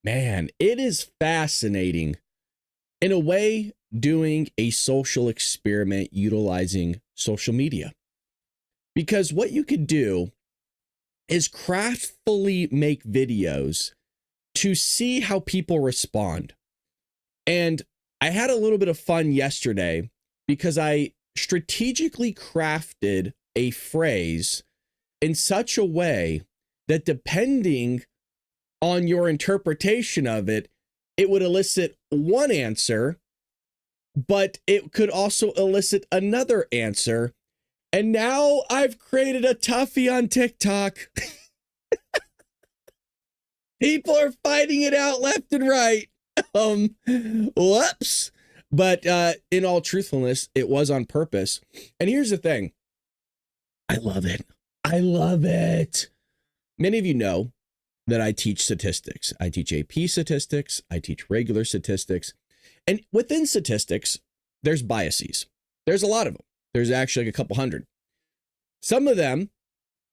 Man, it is fascinating. In a way, doing a social experiment utilizing social media. Because what you could do is craftfully make videos to see how people respond. And I had a little bit of fun yesterday because I strategically crafted a phrase in such a way that depending on your interpretation of it, it would elicit one answer, but it could also elicit another answer. And now I've created a toughie on TikTok. People are fighting it out left and right. Whoops. But in all truthfulness, it was on purpose. And here's the thing. I love it. I love it. Many of you know that I teach statistics. I teach AP statistics. I teach regular statistics. And within statistics, there's biases. There's a lot of them. There's actually like a couple hundred. Some of them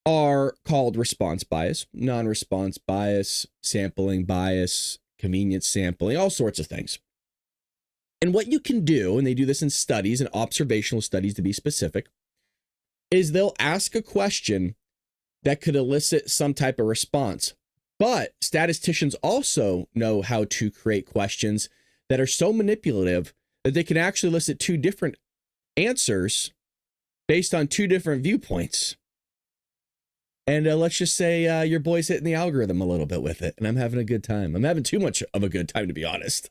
are called response bias, non-response bias, sampling bias, convenience sampling, all sorts of things. And what you can do, and they do this in studies and observational studies to be specific, is they'll ask a question that could elicit some type of response. But statisticians also know how to create questions that are so manipulative that they can actually elicit two different answers based on two different viewpoints. And let's just say your boy's hitting the algorithm a little bit with it, and I'm having a good time. I'm having too much of a good time, to be honest.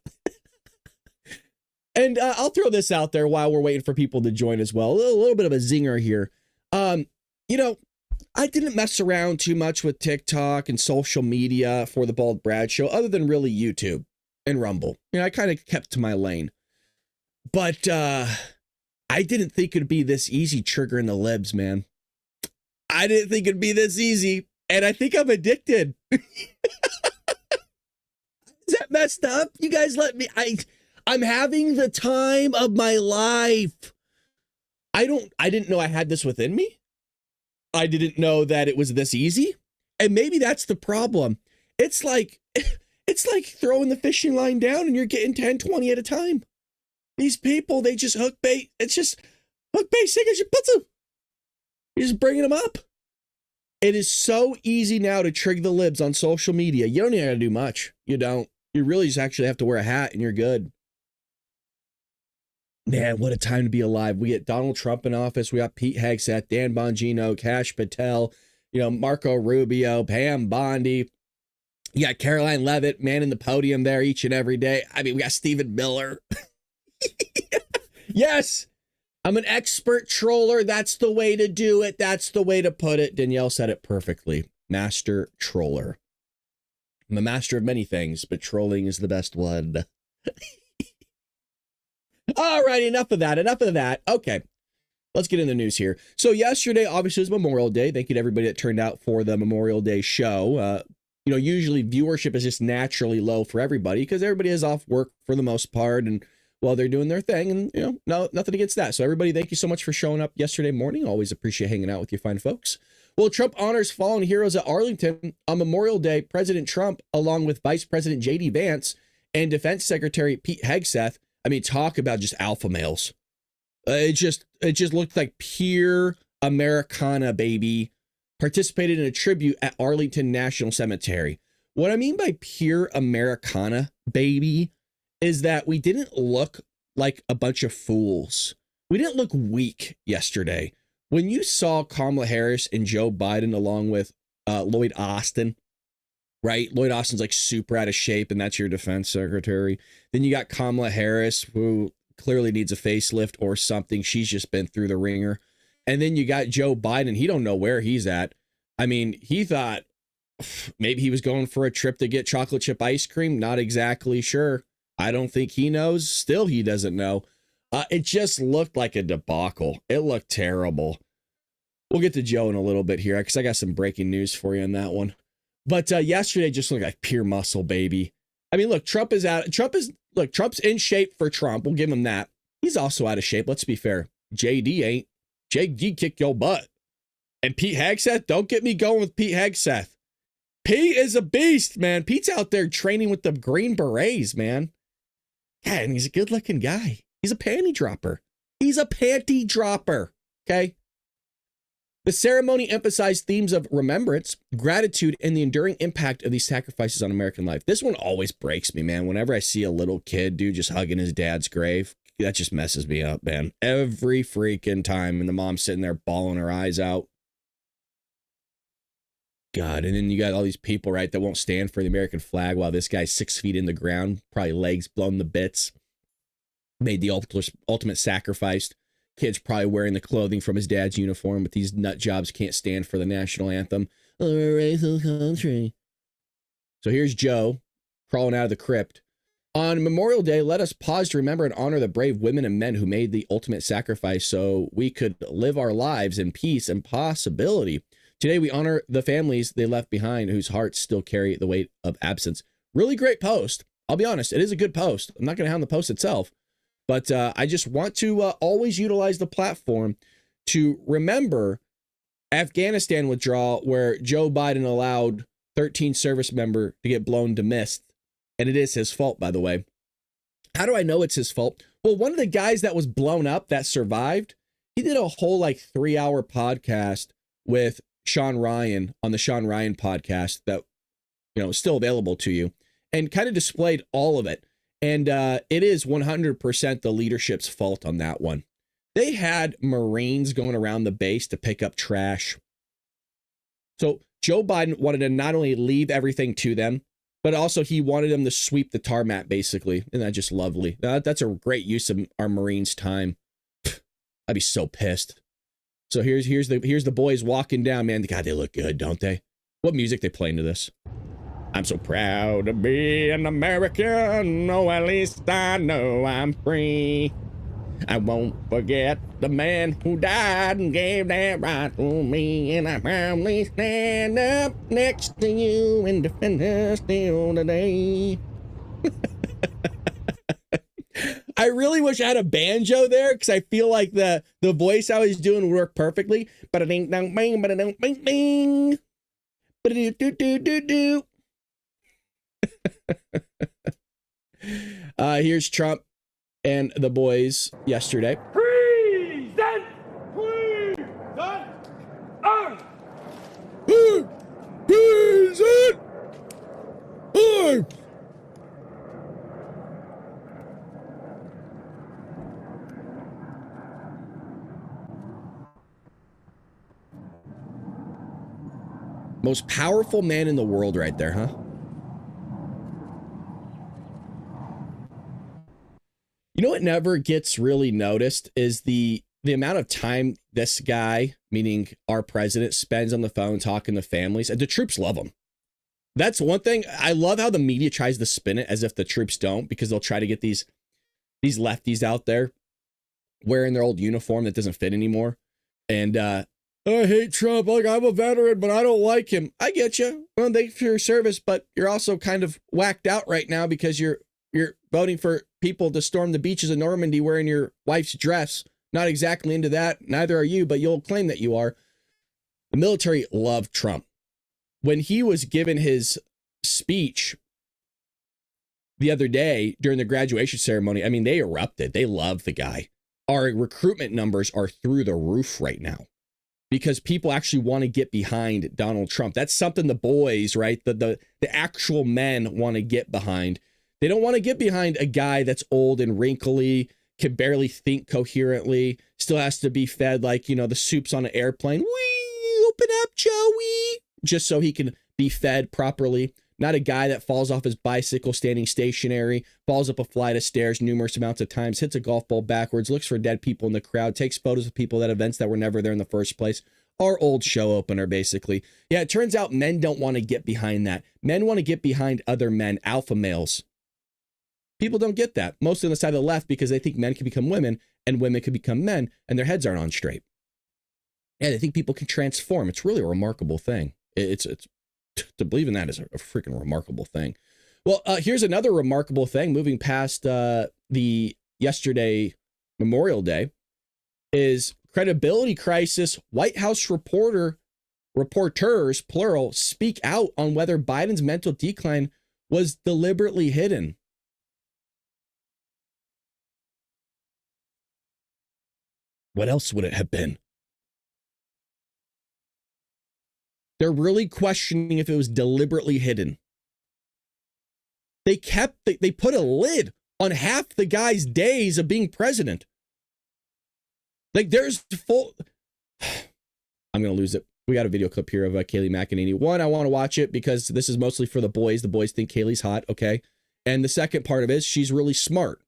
And I'll throw this out there while we're waiting for people to join as well. A little bit of a zinger here. You know, I didn't mess around too much with TikTok and social media for the Bald Brad Show, other than really YouTube and Rumble. You know, I kind of kept to my lane. But I didn't think it'd be this easy triggering the libs, man. I didn't think it'd be this easy, and I think I'm addicted. Is that messed up? You guys let me. I'm having the time of my life. I didn't know I had this within me. I didn't know that it was this easy. And maybe that's the problem. It's like throwing the fishing line down and you're getting 10, 20 at a time. These people, they just hook bait. It's just hook bait, sing as you put them. You're just bringing them up. It is so easy now to trigger the libs on social media. You don't even have to do much. You don't. You really just actually have to wear a hat and you're good. Man, what a time to be alive. We get Donald Trump in office. We got Pete Hegseth, Dan Bongino, Kash Patel, Marco Rubio, Pam Bondi. You got Caroline Leavitt, man in the podium there each and every day. I mean, we got Stephen Miller. Yes, I'm an expert troller. That's the way to do it. That's the way to put it. Danielle said it perfectly. Master troller. I'm a master of many things, but trolling is the best one. All right, enough of that. Okay, let's get in the news here. So yesterday, obviously, was Memorial Day. Thank you to everybody that turned out for the Memorial Day show. Usually viewership is just naturally low for everybody because everybody is off work for the most part and while they're doing their thing, and no, nothing against that. So everybody, thank you so much for showing up yesterday morning. Always appreciate hanging out with you fine folks. Well, Trump honors fallen heroes at Arlington on Memorial Day. President Trump, along with Vice President J.D. Vance and Defense Secretary Pete Hegseth, I mean, talk about just alpha males. It just looked like pure Americana, baby. Participated in a tribute at Arlington National Cemetery. What I mean by pure Americana, baby, is that we didn't look like a bunch of fools. We didn't look weak yesterday. When you saw Kamala Harris and Joe Biden along with Lloyd Austin, right? Lloyd Austin's like super out of shape, and that's your defense secretary. Then you got Kamala Harris, who clearly needs a facelift or something. She's just been through the ringer. And then you got Joe Biden. He don't know where he's at. I mean, he thought maybe he was going for a trip to get chocolate chip ice cream. Not exactly sure. I don't think he knows. Still, he doesn't know. It just looked like a debacle. It looked terrible. We'll get to Joe in a little bit here because I got some breaking news for you on that one. But yesterday just looked like pure muscle, baby. I mean, look, Trump's in shape for Trump. We'll give him that. He's also out of shape. Let's be fair. JD ain't. JD kicked your butt. And Pete Hegseth, don't get me going with Pete Hegseth. Pete is a beast, man. Pete's out there training with the Green Berets, man. Yeah, and he's a good-looking guy. He's a panty dropper. He's a panty dropper, okay? The ceremony emphasized themes of remembrance, gratitude, and the enduring impact of these sacrifices on American life. This one always breaks me, man. Whenever I see a little kid, dude, just hugging his dad's grave, that just messes me up, man. Every freaking time, and the mom's sitting there bawling her eyes out. God, and then you got all these people, right, that won't stand for the American flag while this guy's 6 feet in the ground, probably legs blown to bits, made the ultimate sacrifice. Kid's probably wearing the clothing from his dad's uniform, but these nut jobs can't stand for the national anthem. Oh, we're a racist country. So here's Joe crawling out of the crypt. On Memorial Day, let us pause to remember and honor the brave women and men who made the ultimate sacrifice so we could live our lives in peace and possibility. Today, we honor the families they left behind whose hearts still carry the weight of absence. Really great post. I'll be honest, it is a good post. I'm not going to hound the post itself, but I just want to always utilize the platform to remember Afghanistan withdrawal, where Joe Biden allowed 13 service member to get blown to mist. And it is his fault, by the way. How do I know it's his fault? Well, one of the guys that was blown up that survived, he did a whole 3-hour podcast with Sean Ryan on the Sean Ryan podcast that, is still available to you, and kind of displayed all of it. And it is 100% the leadership's fault on that one. They had Marines going around the base to pick up trash. So Joe Biden wanted to not only leave everything to them, but also he wanted them to sweep the tarmac, basically. Isn't that just lovely? That's a great use of our Marines' time. I'd be so pissed. So here's the boys walking down, man. God, they look good, don't they? What music they play into this? I'm so proud to be an American. Oh, at least I know I'm free. I won't forget the man who died and gave that right to me. And I proudly stand up next to you and defend her still today. I really wish I had a banjo there, because I feel like the voice I was doing would work perfectly. But it ain't bang, but it don't bang, bang. But it do. Here's Trump and the boys yesterday. Present! Most powerful man in the world right there, huh? You know what never gets really noticed is the amount of time this guy, meaning our president, spends on the phone talking to families. And the troops love him. That's one thing. I love how the media tries to spin it as if the troops don't, because they'll try to get these lefties out there wearing their old uniform that doesn't fit anymore. And I hate Trump. Like, I'm a veteran, but I don't like him. I get you. Well, thanks for your service, but you're also kind of whacked out right now because you're voting for people to storm the beaches of Normandy wearing your wife's dress. Not exactly into that. Neither are you, but you'll claim that you are. The military loved Trump. When he was given his speech the other day during the graduation ceremony, I mean, they erupted. They love the guy. Our recruitment numbers are through the roof right now, because people actually want to get behind Donald Trump. That's something the boys, right? The actual men want to get behind. They don't want to get behind a guy that's old and wrinkly, can barely think coherently, still has to be fed like, the soup's on an airplane. Wee, open up, Joey, just so he can be fed properly. Not a guy that falls off his bicycle standing stationary, falls up a flight of stairs numerous amounts of times, hits a golf ball backwards, looks for dead people in the crowd, takes photos of people at events that were never there in the first place. Our old show opener, basically. Yeah, it turns out men don't want to get behind that. Men want to get behind other men, alpha males. People don't get that. Mostly on the side of the left, because they think men can become women and women can become men, and their heads aren't on straight. Yeah, they think people can transform. It's really a remarkable thing. It's to believe in that is a freaking remarkable thing. Well, here's another remarkable thing. Moving past the yesterday Memorial Day, is credibility crisis. White House reporter reporters, plural, speak out on whether Biden's mental decline was deliberately hidden. What else would it have been? They're really questioning if it was deliberately hidden. They put a lid on half the guy's days of being president. Like there's full, I'm going to lose it. We got a video clip here of Kayleigh McEnany. One, I want to watch it because this is mostly for the boys. The boys think Kayleigh's hot. Okay. And the second part of it is she's really smart.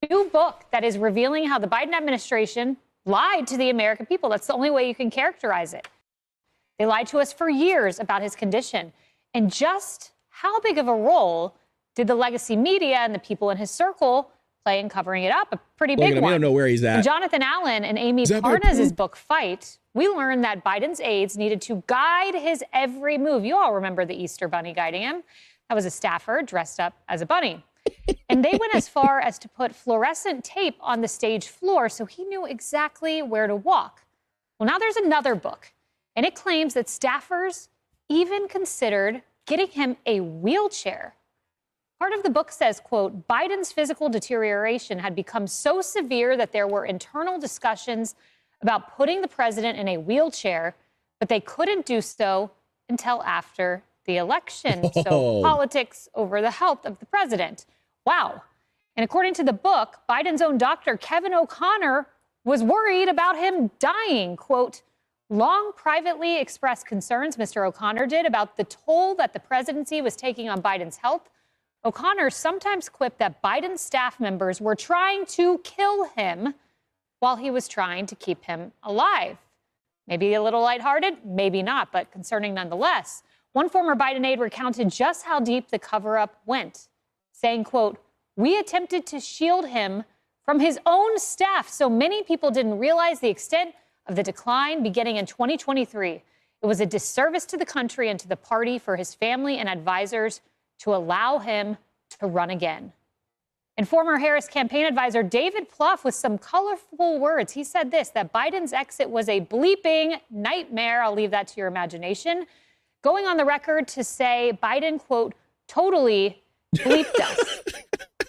New book that is revealing how the Biden administration lied to the American people. That's the only way you can characterize it. They lied to us for years about his condition. And just how big of a role did the legacy media and the people in his circle play in covering it up? A pretty big one. I don't know where he's at. In Jonathan Allen and Amy Parnas's book, Fight, we learned that Biden's aides needed to guide his every move. You all remember the Easter bunny guiding him. That was a staffer dressed up as a bunny. And they went as far as to put fluorescent tape on the stage floor so he knew exactly where to walk. Well, now there's another book, and it claims that staffers even considered getting him a wheelchair. Part of the book says, quote, Biden's physical deterioration had become so severe that there were internal discussions about putting the president in a wheelchair, but they couldn't do so until after the election. So politics over the health of the president. Wow. And according to the book, Biden's own doctor, Kevin O'Connor, was worried about him dying. Quote, long privately expressed concerns, Mr. O'Connor did, about the toll that the presidency was taking on Biden's health. O'Connor sometimes quipped that Biden's staff members were trying to kill him while he was trying to keep him alive. Maybe a little lighthearted, maybe not, but concerning nonetheless. One former Biden aide recounted just how deep the cover-up went, saying, quote, we attempted to shield him from his own staff, so many people didn't realize the extent of the decline beginning in 2023. It was a disservice to the country and to the party for his family and advisors to allow him to run again. And former Harris campaign advisor David Plouffe with some colorful words. He said this, that Biden's exit was a bleeping nightmare. I'll leave that to your imagination. Going on the record to say Biden, quote, totally bleeped us.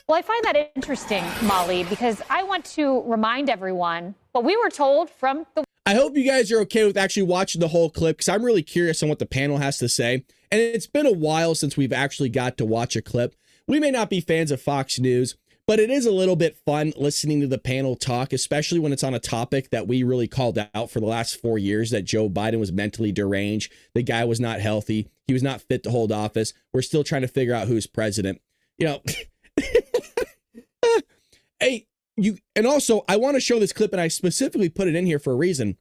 Well, I find that interesting, Molly, because I want to remind everyone what we were told from the... I hope you guys are okay with actually watching the whole clip because I'm really curious on what the panel has to say. And it's been a while since we've actually got to watch a clip. We may not be fans of Fox News, but it is a little bit fun listening to the panel talk, especially when it's on a topic that we really called out for the last 4 years, that Joe Biden was mentally deranged. The guy was not healthy. He was not fit to hold office. We're still trying to figure out who's president. You know, hey, and also I want to show this clip, and I specifically put it in here for a reason.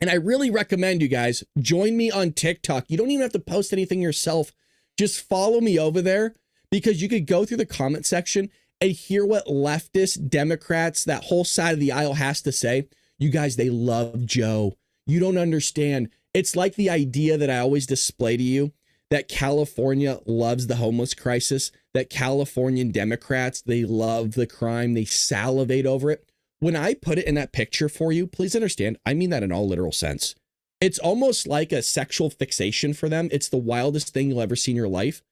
And I really recommend you guys join me on TikTok. You don't even have to post anything yourself. Just follow me over there because you could go through the comment section and hear what leftist Democrats, that whole side of the aisle, has to say. You guys, they love Joe. You don't understand. It's like the idea that I always display to you that California loves the homeless crisis, that Californian Democrats, they love the crime, they salivate over it. When I put it in that picture for you, please understand, I mean that in all literal sense. It's almost like a sexual fixation for them. It's the wildest thing you'll ever see in your life.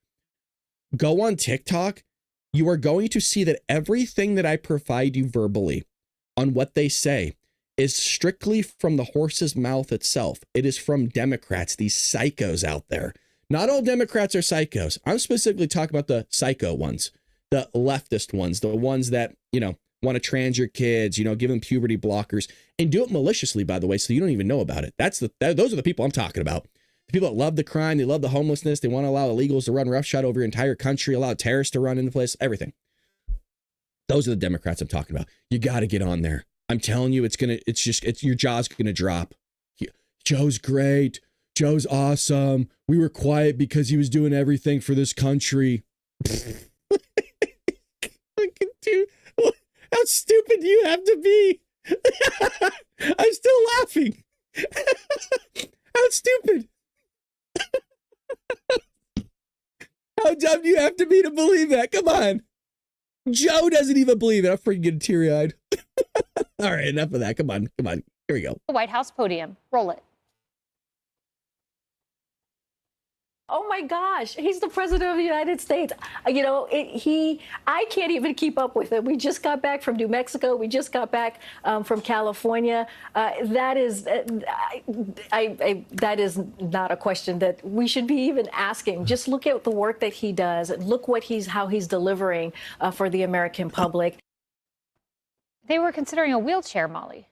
Go on TikTok. You are going to see that everything that I provide you verbally on what they say is strictly from the horse's mouth itself. It is from Democrats, these psychos out there. Not all Democrats are psychos. I'm specifically talking about the psycho ones, the leftist ones, the ones that, you know, want to trans your kids, you know, give them puberty blockers and do it maliciously, by the way, so you don't even know about it. Those are the people I'm talking about. The people that love the crime, they love the homelessness, they want to allow illegals to run roughshod over your entire country, allow terrorists to run into place, everything. Those are the Democrats I'm talking about. You got to get on there. I'm telling you, your jaw's gonna drop. Joe's great. Joe's awesome. We were quiet because he was doing everything for this country. How stupid do you have to be? I'm still laughing. How stupid. How dumb do you have to be to believe that? Come on. Joe doesn't even believe it. I'm freaking getting teary-eyed. All right, enough of that. Come on. Here we go. The White House podium. Roll it. Oh my gosh, he's the president of the United States. You know, I can't even keep up with it. We just got back from New Mexico. We just got back from California. That is not a question that we should be even asking. Just look at the work that he does. Look how he's delivering for the American public. They were considering a wheelchair, Molly.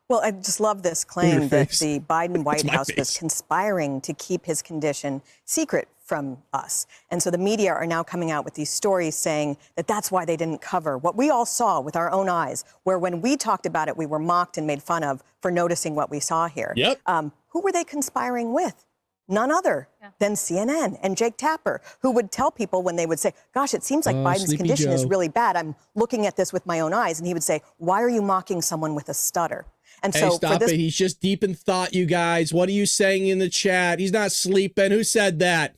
Well, I just love this claim that the Biden White House was conspiring to keep his condition secret from us. And so the media are now coming out with these stories saying that that's why they didn't cover what we all saw with our own eyes, where when we talked about it, we were mocked and made fun of for noticing what we saw here. Yep. Who were they conspiring with? None other than CNN and Jake Tapper, who would tell people when they would say, gosh, it seems like Biden's condition is really bad. I'm looking at this with my own eyes. And he would say, why are you mocking someone with a stutter? And hey, stop it. He's just deep in thought, you guys. What are you saying in the chat? He's not sleeping. Who said that?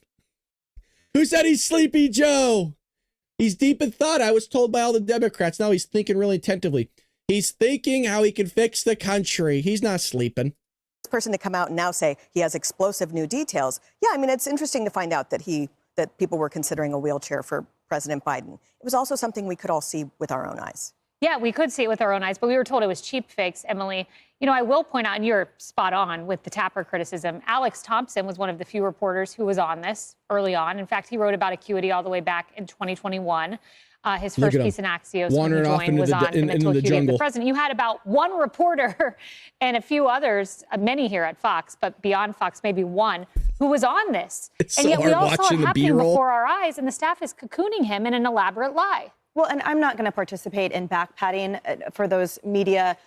Who said he's sleepy, Joe? He's deep in thought. I was told by all the Democrats. Now he's thinking really attentively. He's thinking how he can fix the country. He's not sleeping. This person to come out and now say he has explosive new details. Yeah, I mean, it's interesting to find out that people were considering a wheelchair for President Biden. It was also something we could all see with our own eyes. Yeah, we could see it with our own eyes, but we were told it was cheap fakes, Emily. You know, I will point out, and you're spot on with the Tapper criticism, Alex Thompson was one of the few reporters who was on this early on. In fact, he wrote about Acuity all the way back in 2021. His first piece in Axios when he joined was on the mental acuity of the president. You had about one reporter and a few others, many here at Fox, but beyond Fox, maybe one, who was on this. And yet we all saw it happening before our eyes, and the staff is cocooning him in an elaborate lie. Well, and I'm not going to participate in backpatting for those media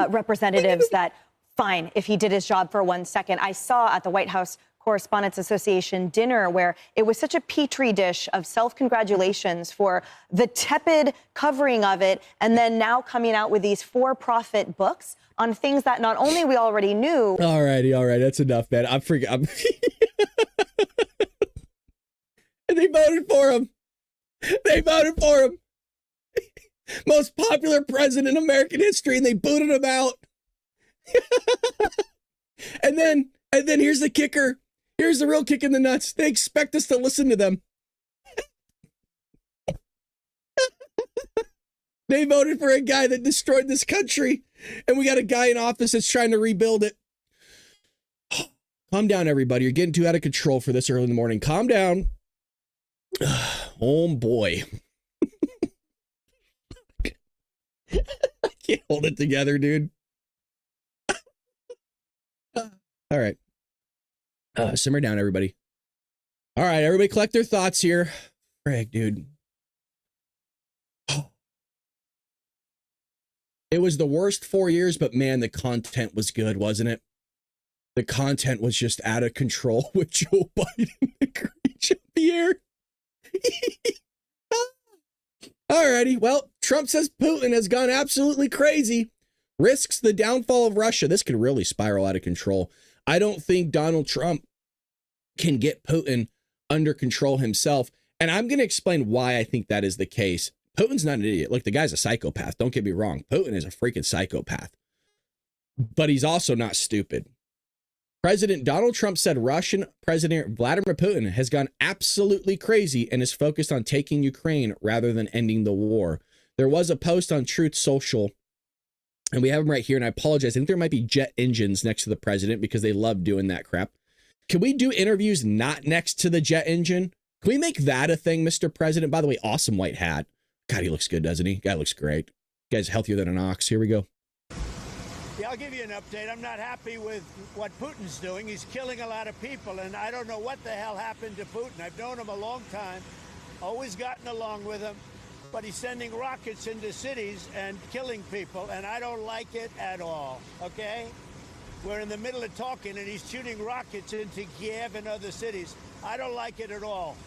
representatives that, fine, if he did his job for 1 second. I saw at the White House Correspondents Association dinner where it was such a petri dish of self-congratulations for the tepid covering of it, and then now coming out with these for-profit books on things that not only we already knew. All right, that's enough, man. I'm freaking. And they voted for him. They voted for him. Most popular president in American history, and they booted him out. and then here's the kicker. Here's the real kick in the nuts. They expect us to listen to them. They voted for a guy that destroyed this country, and we got a guy in office that's trying to rebuild it. Calm down, everybody. You're getting too out of control for this early in the morning. Calm down. Oh, boy. I can't hold it together, dude. All right. Simmer down, everybody. All right, everybody collect their thoughts here. Frig, dude. It was the worst 4 years, but man, the content was good, wasn't it? The content was just out of control with Joe Biden reaching the air. Alrighty, well, Trump says Putin has gone absolutely crazy, risks the downfall of Russia. This could really spiral out of control. I don't think Donald Trump can get Putin under control himself, and I'm going to explain why I think that is the case. Putin's not an idiot. Look, the guy's a psychopath. Don't get me wrong. Putin is a freaking psychopath, but he's also not stupid. President Donald Trump said Russian President Vladimir Putin has gone absolutely crazy and is focused on taking Ukraine rather than ending the war. There was a post on Truth Social, and we have them right here, and I apologize. I think there might be jet engines next to the president because they love doing that crap. Can we do interviews not next to the jet engine? Can we make that a thing, Mr. President? By the way, awesome white hat. God, he looks good, doesn't he? Guy looks great. Guy's healthier than an ox. Here we go. Yeah, I'll give you an update. I'm not happy with what Putin's doing. He's killing a lot of people, and I don't know what the hell happened to Putin. I've known him a long time, always gotten along with him, but he's sending rockets into cities and killing people, and I don't like it at all, okay? We're in the middle of talking, and he's shooting rockets into Kiev and other cities. I don't like it at all.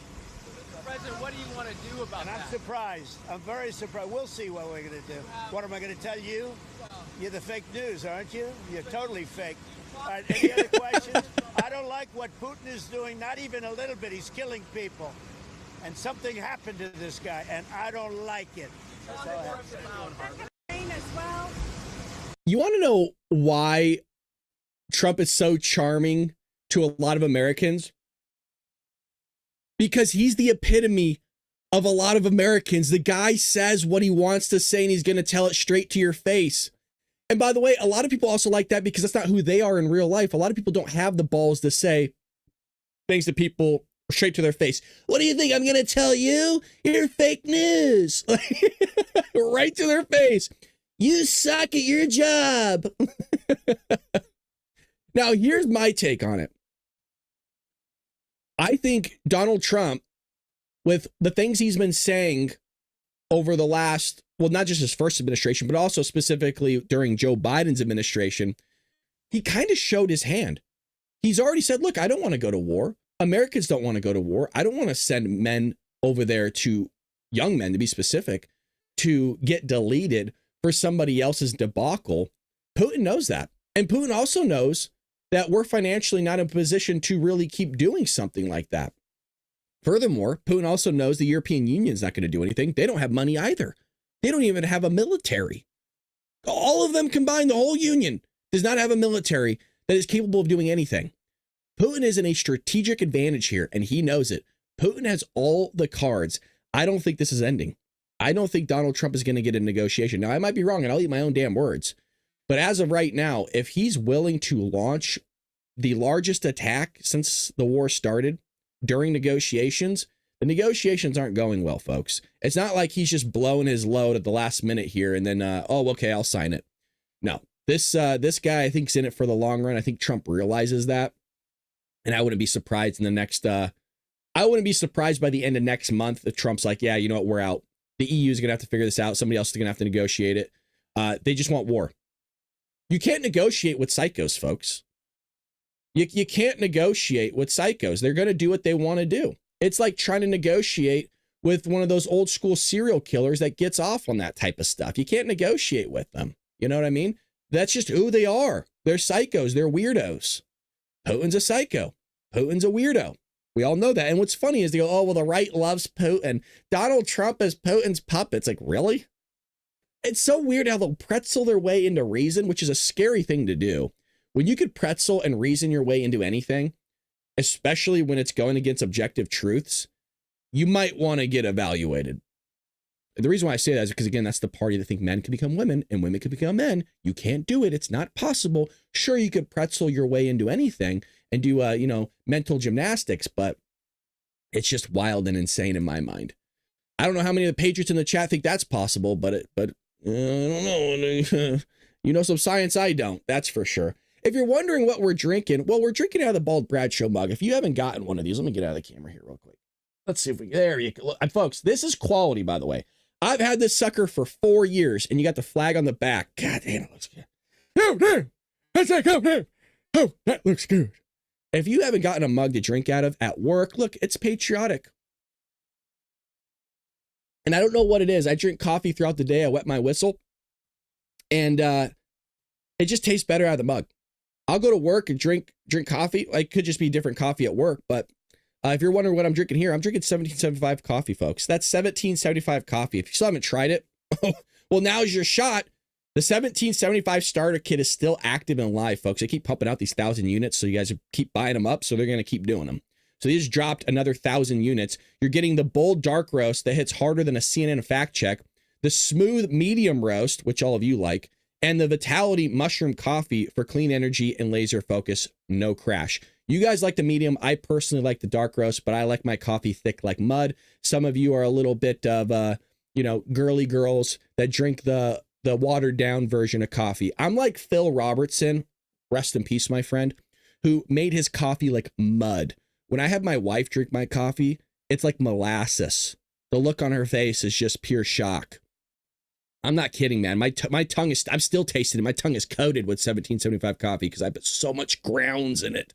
President, what do you want to do about that? And I'm surprised. I'm very surprised. We'll see what we're going to do. What am I going to tell you? You're the fake news, aren't you? You're totally fake. All right, any other questions? I don't like what Putin is doing, not even a little bit. He's killing people. And something happened to this guy, and I don't like it. That's all I have to say. You want to know why Trump is so charming to a lot of Americans? because he's the epitome of a lot of Americans. The guy says what he wants to say and he's going to tell it straight to your face. And by the way, a lot of people also like that because that's not who they are in real life. A lot of people don't have the balls to say things to people straight to their face. What do you think I'm going to tell you? You're fake news. Right to their face. You suck at your job. Now, here's my take on it. I think Donald Trump, with the things he's been saying over the last, well, not just his first administration, but also specifically during Joe Biden's administration, he kind of showed his hand. He's already said, look, I don't want to go to war. Americans don't want to go to war. I don't want to send men over there, to young men to be specific, to get deleted for somebody else's debacle. Putin knows that. And Putin also knows that we're financially not in a position to really keep doing something like that. Furthermore, Putin also knows the European Union is not going to do anything. They don't have money either. They don't even have a military. All of them combined, the whole union does not have a military that is capable of doing anything. Putin is in a strategic advantage here, and he knows it. Putin has all the cards. I don't think this is ending. I don't think Donald Trump is going to get a negotiation. Now, I might be wrong, and I'll eat my own damn words. But as of right now, if he's willing to launch the largest attack since the war started during negotiations, the negotiations aren't going well, folks. It's not like he's just blowing his load at the last minute here and then, oh, okay, I'll sign it. No, this guy, I think, is in it for the long run. I think Trump realizes that. And I wouldn't be surprised in the next, I wouldn't be surprised by the end of next month if Trump's like, yeah, you know what, we're out. The EU is going to have to figure this out. Somebody else is going to have to negotiate it. They just want war. You can't negotiate with psychos, folks. You can't negotiate with psychos. They're going to do what they want to do. It's like trying to negotiate with one of those old school serial killers that gets off on that type of stuff. You can't negotiate with them. You know what I mean? That's just who they are. They're psychos. They're weirdos. Putin's a psycho. Putin's a weirdo. We all know that. And what's funny is they go, oh, well, the right loves Putin. Donald Trump is Putin's puppet. It's like, really? It's so weird how they'll pretzel their way into reason, which is a scary thing to do. When you could pretzel and reason your way into anything, especially when it's going against objective truths, you might want to get evaluated. And the reason why I say that is because, again, that's the party that think men can become women and women can become men. You can't do it. It's not possible. Sure, you could pretzel your way into anything and do, mental gymnastics, but it's just wild and insane in my mind. I don't know how many of the patriots in the chat think that's possible, but I don't know. You know some science I don't, that's for sure. If you're wondering what we're drinking, well, we're drinking out of the Bald Bradshaw mug. If you haven't gotten one of these, let me get out of the camera here real quick. Let's see if we, there you go. Look, folks, this is quality, by the way. I've had this sucker for 4 years, and you got the flag on the back. God damn, it looks good. Oh, damn. That's that, oh, damn. Oh, that looks good. If you haven't gotten a mug to drink out of at work, look, it's patriotic. And I don't know what it is. I drink coffee throughout the day. I wet my whistle. And it just tastes better out of the mug. I'll go to work and drink coffee. It could just be different coffee at work. But if you're wondering what I'm drinking here, I'm drinking 1775 coffee, folks. That's 1775 coffee. If you still haven't tried it, well, now's your shot. The 1775 starter kit is still active and live, folks. They keep pumping out these 1,000 units, so you guys keep buying them up, so they're going to keep doing them. So they just dropped another 1,000 units. You're getting the bold dark roast that hits harder than a CNN fact check, the smooth medium roast, which all of you like, and the Vitality mushroom coffee for clean energy and laser focus, no crash. You guys like the medium. I personally like the dark roast, but I like my coffee thick like mud. Some of you are a little bit of, girly girls that drink the watered down version of coffee. I'm like Phil Robertson, rest in peace, my friend, who made his coffee like mud. When I have my wife drink my coffee, it's like molasses. The look on her face is just pure shock. I'm not kidding, man. My tongue is, I'm still tasting it. My tongue is coated with 1775 coffee because I put so much grounds in it.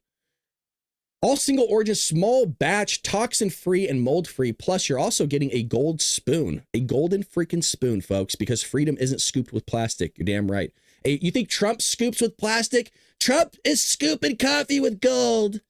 All single origin, small batch, toxin free and mold free. Plus, you're also getting a gold spoon, a golden freaking spoon, folks, because freedom isn't scooped with plastic. You're damn right. Hey, you think Trump scoops with plastic? Trump is scooping coffee with gold.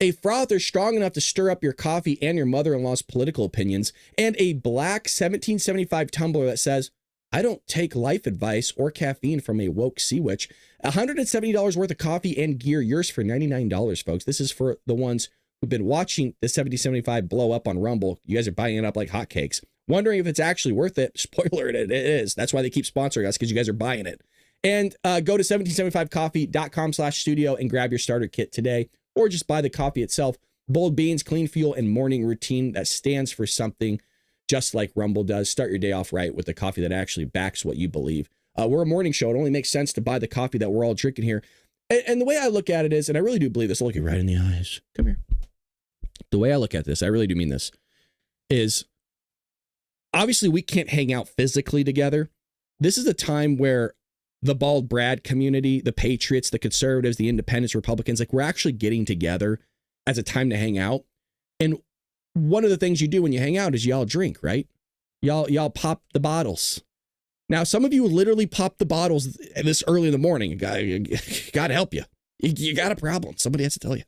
A frother strong enough to stir up your coffee and your mother-in-law's political opinions, and a black 1775 tumbler that says, I don't take life advice or caffeine from a woke sea witch. $170 worth of coffee and gear, yours for $99, folks. This is for the ones who've been watching the 1775 blow up on Rumble. You guys are buying it up like hotcakes. Wondering if it's actually worth it. Spoiler, it is. That's why they keep sponsoring us, because you guys are buying it. And go to 1775coffee.com/studio and grab your starter kit today, or just buy the coffee itself. Bold beans, clean fuel, and morning routine that stands for something, just like Rumble does. Start your day off right with the coffee that actually backs what you believe. We're a morning show. It only makes sense to buy the coffee that we're all drinking here. And the way I look at it is, and I really do believe this, I'll look you right in the eyes. Come here. The way I look at this, I really do mean this, is obviously we can't hang out physically together. This is a time where the bald Brad community, the patriots, the conservatives, the independents, Republicans, like we're actually getting together as a time to hang out. And one of the things you do when you hang out is y'all drink, right? Y'all pop the bottles. Now, some of you literally pop the bottles this early in the morning. God help you. You got a problem. Somebody has to tell you.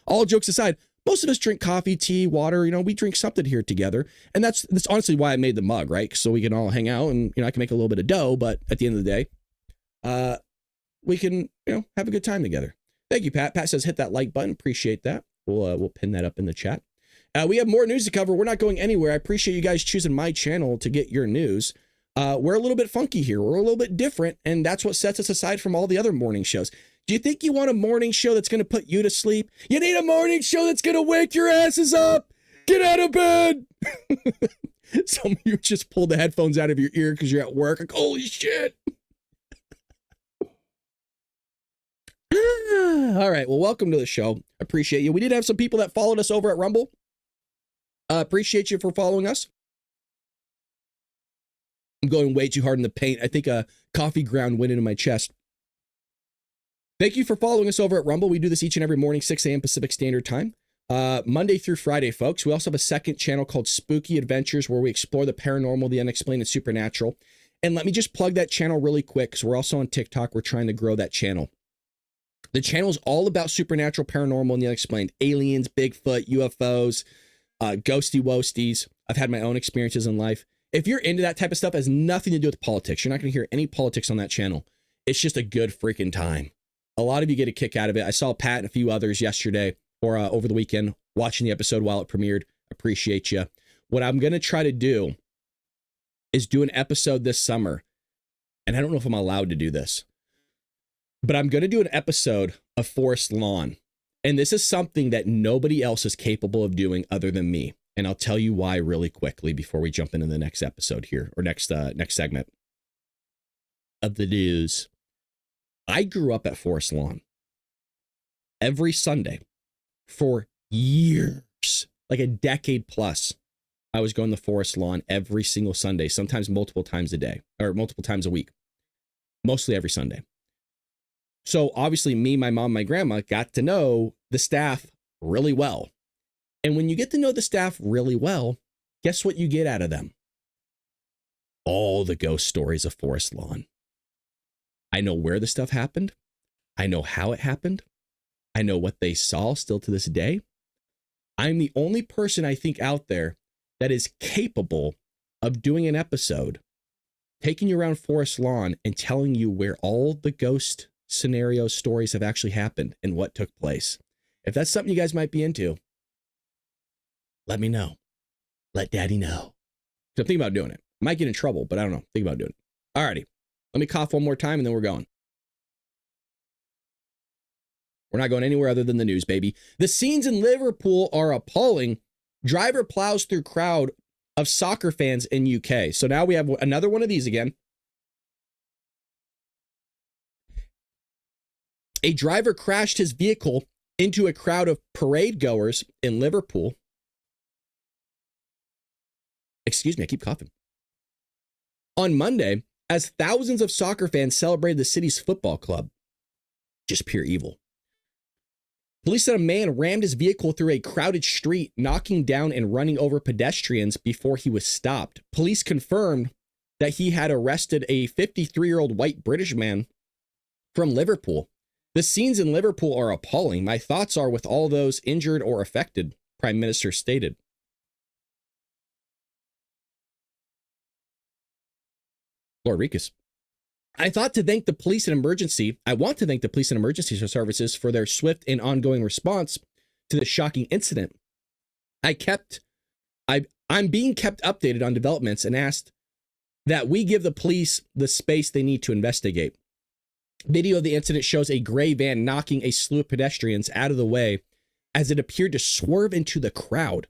All jokes aside, most of us drink coffee, tea, water. We drink something here together. And that's honestly why I made the mug, right? So we can all hang out and, I can make a little bit of dough, but at the end of the day, we can, have a good time together. Thank you, Pat. Pat says, hit that like button. Appreciate that. We'll pin that up in the chat. We have more news to cover. We're not going anywhere. I appreciate you guys choosing my channel to get your news. We're a little bit funky here. We're a little bit different. And that's what sets us aside from all the other morning shows. Do you think you want a morning show that's going to put you to sleep? You need a morning show that's going to wake your asses up. Get out of bed. Some of you just pulled the headphones out of your ear because you're at work. Like, holy shit. All right. Well, welcome to the show. Appreciate you. We did have some people that followed us over at Rumble. Appreciate you for following us. I'm going way too hard in the paint. I think a coffee ground went into my chest. Thank you for following us over at Rumble. We do this each and every morning, 6 a.m. Pacific Standard Time. Monday through Friday, folks. We also have a second channel called Spooky Adventures, where we explore the paranormal, the unexplained, and supernatural. And let me just plug that channel really quick, because we're also on TikTok. We're trying to grow that channel. The channel is all about supernatural, paranormal, and the unexplained. Aliens, Bigfoot, UFOs, ghosty woasties. I've had my own experiences in life. If you're into that type of stuff, it has nothing to do with politics. You're not going to hear any politics on that channel. It's just a good freaking time. A lot of you get a kick out of it. I saw Pat and a few others yesterday or over the weekend watching the episode while it premiered. Appreciate you. What I'm going to try to do is do an episode this summer. And I don't know if I'm allowed to do this, but I'm going to do an episode of Forest Lawn. And this is something that nobody else is capable of doing other than me. And I'll tell you why really quickly before we jump into the next episode here, or next segment of the news. I grew up at Forest Lawn every Sunday for years, like a decade plus. I was going to Forest Lawn every single Sunday, sometimes multiple times a day or multiple times a week, mostly every Sunday. So obviously me, my mom, my grandma got to know the staff really well. And when you get to know the staff really well, guess what you get out of them? All the ghost stories of Forest Lawn. I know where the stuff happened. I know how it happened. I know what they saw still to this day. I'm the only person I think out there that is capable of doing an episode, taking you around Forest Lawn and telling you where all the ghost scenario stories have actually happened and what took place. If that's something you guys might be into, let me know. Let daddy know. So I'm thinking about doing it. I might get in trouble, but I don't know. Think about doing it. Alrighty. Let me cough one more time and then we're going. We're not going anywhere other than the news, baby. The scenes in Liverpool are appalling. Driver plows through crowd of soccer fans in UK. So now we have another one of these again. A driver crashed his vehicle into a crowd of parade goers in Liverpool. Excuse me, I keep coughing. On Monday, as thousands of soccer fans celebrated the city's football club. Just pure evil. Police said a man rammed his vehicle through a crowded street, knocking down and running over pedestrians before he was stopped. Police confirmed that he had arrested a 53-year-old white British man from Liverpool. The scenes in Liverpool are appalling. My thoughts are with all those injured or affected, Prime Minister stated. Lord Rikus. I want to thank the police and emergency services for their swift and ongoing response to the shocking incident. I'm being kept updated on developments and asked that we give the police the space they need to investigate. Video of the incident shows a gray van knocking a slew of pedestrians out of the way as it appeared to swerve into the crowd.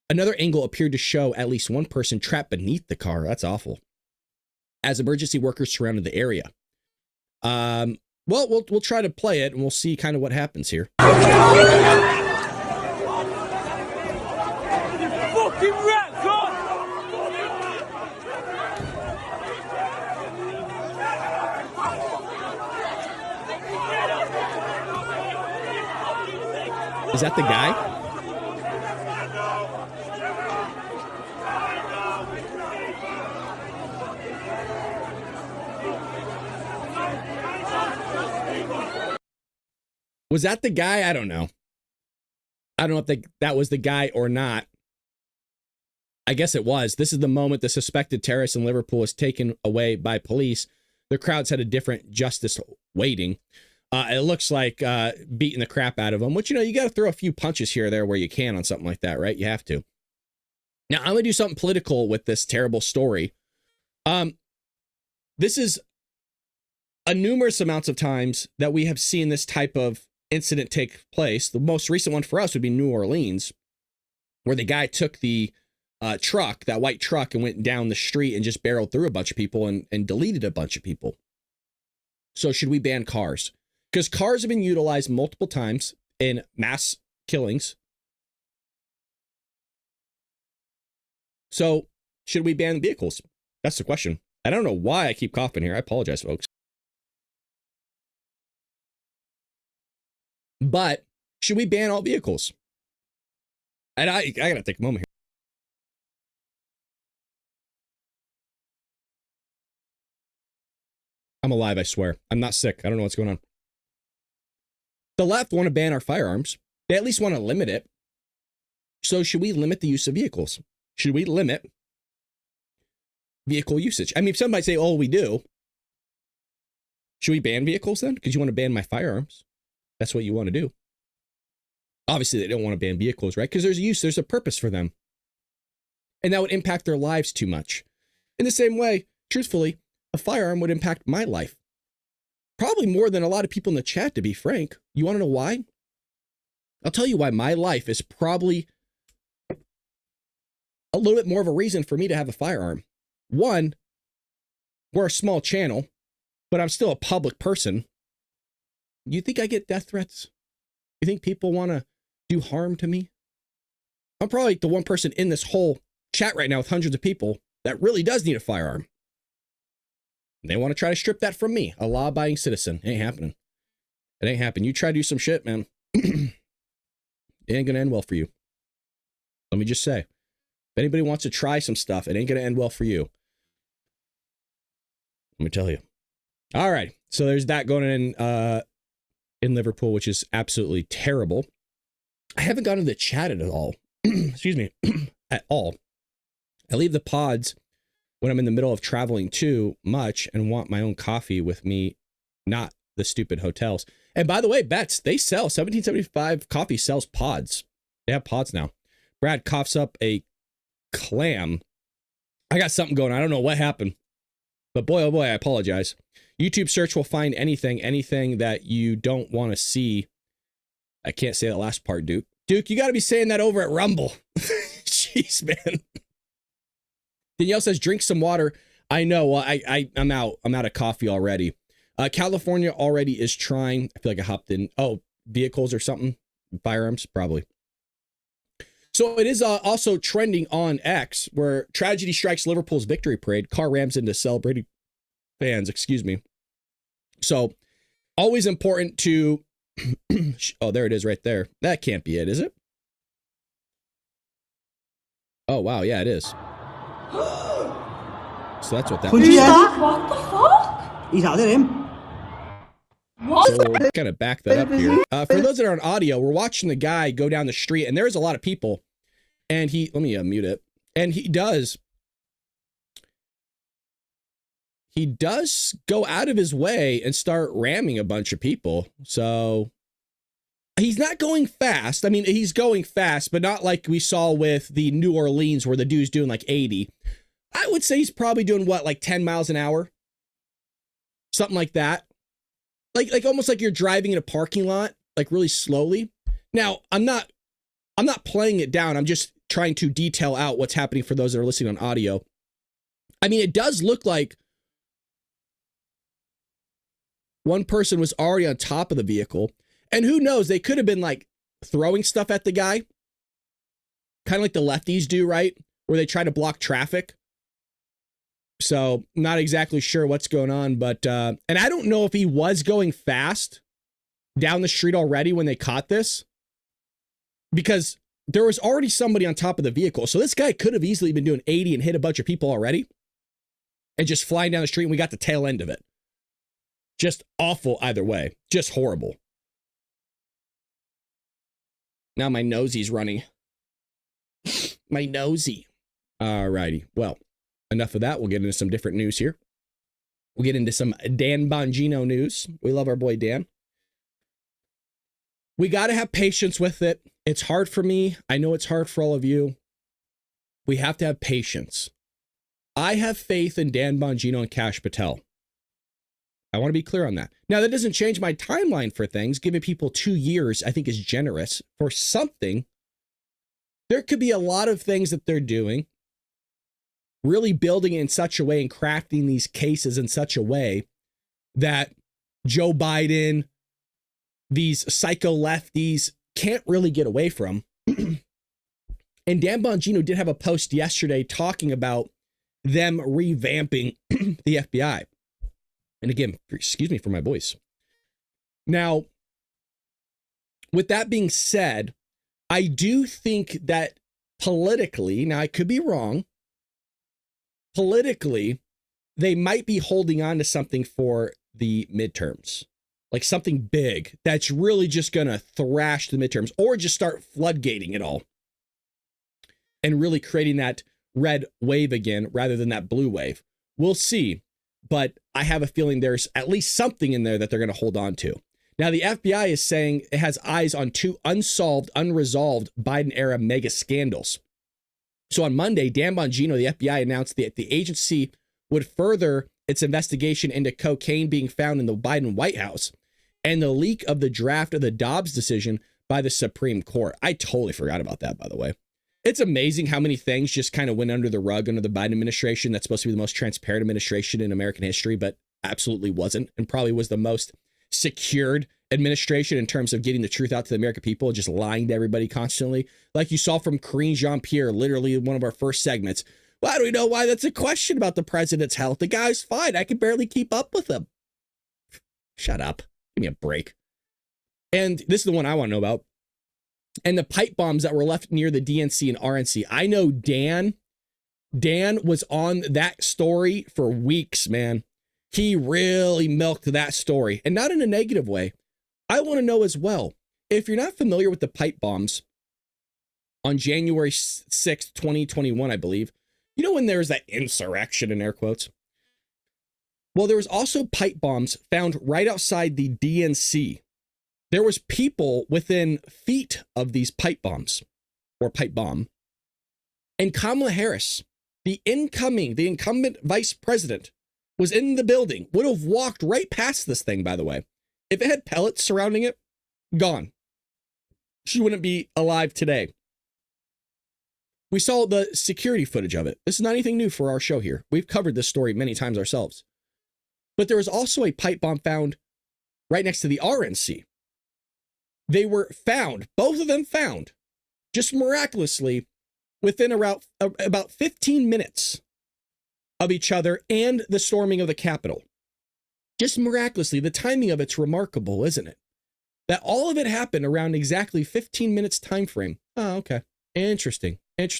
Another angle appeared to show at least one person trapped beneath the car. That's awful. As emergency workers surrounded the area. Well, we'll try to play it and we'll see kind of what happens here. Fucking rats, huh? Is that the guy? Was that the guy? I don't know. I don't know if that was the guy or not. I guess it was. This is the moment the suspected terrorist in Liverpool is taken away by police. The crowds had a different justice waiting. It looks like beating the crap out of them, which, you know, you got to throw a few punches here or there where you can on something like that, right? You have to. Now, I'm going to do something political with this terrible story. This is a numerous amounts of times that we have seen this type of incident take place. The most recent one for us would be New Orleans, where the guy took the truck, that white truck, and went down the street and just barreled through a bunch of people and deleted a bunch of people. So should we ban cars? Because cars have been utilized multiple times in mass killings. So should we ban vehicles? That's the question. I don't know why I keep coughing here. I apologize, folks. But should we ban all vehicles? And I gotta take a moment here. I'm alive, I swear. I'm not sick. I don't know what's going on. The left want to ban our firearms. They at least want to limit it. So should we limit the use of vehicles? Should we limit vehicle usage? I mean, if somebody say, oh, we do. Should we ban vehicles then? Because you want to ban my firearms. That's what you want to do. Obviously, they don't want to ban vehicles, right? Because there's a use, there's a purpose for them. And that would impact their lives too much. In the same way, truthfully, a firearm would impact my life. Probably more than a lot of people in the chat, to be frank. You want to know why? I'll tell you why my life is probably a little bit more of a reason for me to have a firearm. One, we're a small channel, but I'm still a public person. You think I get death threats? You think people want to do harm to me? I'm probably the one person in this whole chat right now with hundreds of people that really does need a firearm. They want to try to strip that from me, a law-abiding citizen. It ain't happening. It ain't happening. You try to do some shit, man. It ain't going to end well for you. Let me just say. If anybody wants to try some stuff, it ain't going to end well for you. Let me tell you. All right. So there's that going in Liverpool, which is absolutely terrible. I haven't gotten to the chat at all. Excuse me. At all. I leave the pods when I'm in the middle of traveling too much and want my own coffee with me, not the stupid hotels. And by the way, Bets, they sell 1775 coffee sells pods. They have pods now. Brad coughs up a clam. I got something going on. I don't know what happened, but boy, oh boy, I apologize. YouTube search will find anything that you don't want to see. I can't say that last part, Duke. Duke, you got to be saying that over at Rumble. Jeez, man. Danielle says, drink some water. I know. I'm out. I'm out of coffee already. California already is trying. I feel like I hopped in. Oh, vehicles or something. Firearms, probably. So it is also trending on X, where tragedy strikes Liverpool's victory parade. Car rams into celebrating fans. Excuse me. So always important to. Oh, there it is right there. That can't be it, is it? Oh, wow. Yeah, it is. So that's what that was. What the fuck? He's out of him. What? So we'll kind of back that up here. For those that are on audio, we're watching the guy go down the street, and there's a lot of people. And let me mute it. And he does go out of his way and start ramming a bunch of people. So He's not going fast. I mean, he's going fast, but not like we saw with the New Orleans where the dude's doing like 80. I would say he's probably doing what, like 10 miles an hour? Something like that. Like almost like you're driving in a parking lot, like really slowly. Now, I'm not playing it down. I'm just trying to detail out what's happening for those that are listening on audio. I mean, it does look like one person was already on top of the vehicle. And who knows, they could have been like throwing stuff at the guy. Kind of like the lefties do, right? Where they try to block traffic. So not exactly sure what's going on, but, and I don't know if he was going fast down the street already when they caught this, because there was already somebody on top of the vehicle. So this guy could have easily been doing 80 and hit a bunch of people already and just flying down the street. And we got the tail end of it. Just awful either way. Just horrible. Now my nosy's running. My nosy. All righty. Well, enough of that. We'll get into some different news here. We'll get into some Dan Bongino news. We love our boy Dan. We got to have patience with it. It's hard for me. I know it's hard for all of you. We have to have patience. I have faith in Dan Bongino and Kash Patel. I want to be clear on that. Now, that doesn't change my timeline for things. Giving people 2 years, I think, is generous for something. There could be a lot of things that they're doing, really building it in such a way and crafting these cases in such a way that Joe Biden, these psycho lefties can't really get away from. And Dan Bongino did have a post yesterday talking about them revamping the FBI. And again, excuse me for my voice. Now, with that being said, I do think that politically, now I could be wrong, politically, they might be holding on to something for the midterms, like something big that's really just going to thrash the midterms, or just start floodgating it all and really creating that red wave again rather than that blue wave. We'll see. But I have a feeling there's at least something in there that they're going to hold on to. Now, the FBI is saying it has eyes on 2 unsolved, unresolved Biden-era mega scandals. So on Monday, Dan Bongino, the FBI, announced that the agency would further its investigation into cocaine being found in the Biden White House and the leak of the draft of the Dobbs decision by the Supreme Court. I totally forgot about that, by the way. It's amazing how many things just kind of went under the rug under the Biden administration. That's supposed to be the most transparent administration in American history, but absolutely wasn't, and probably was the most secured administration in terms of getting the truth out to the American people, just lying to everybody constantly. Like you saw from Karine Jean-Pierre, literally in one of our first segments. Why do we know why that's a question about the president's health? The guy's fine. I can barely keep up with him. Shut up. Give me a break. And this is the one I want to know about. And the pipe bombs that were left near the DNC and RNC. I know Dan was on that story for weeks, man. He really milked that story, and not in a negative way. I want to know as well, if you're not familiar with the pipe bombs on January 6th, 2021, I believe, you know, when there's that insurrection in air quotes. Well, there was also pipe bombs found right outside the DNC. There was people within feet of these pipe bombs, or pipe bomb. And Kamala Harris, the incumbent vice president, was in the building, would have walked right past this thing, by the way. If it had pellets surrounding it, gone. She wouldn't be alive today. We saw the security footage of it. This is not anything new for our show here. We've covered this story many times ourselves. But there was also a pipe bomb found right next to the RNC. They were found, both of them found, just miraculously, within about 15 minutes of each other and the storming of the Capitol. Just miraculously. The timing of it's remarkable, isn't it? That all of it happened around exactly 15 minutes time frame. Oh, okay. Interesting. And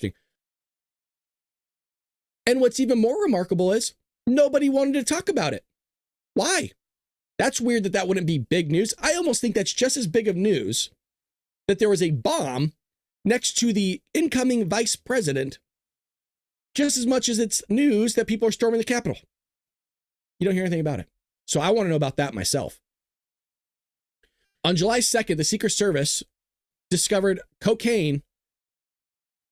what's even more remarkable is nobody wanted to talk about it. Why? That's weird that wouldn't be big news. I almost think that's just as big of news that there was a bomb next to the incoming vice president, just as much as it's news that people are storming the Capitol. You don't hear anything about it. So I want to know about that myself. On July 2nd, the Secret Service discovered cocaine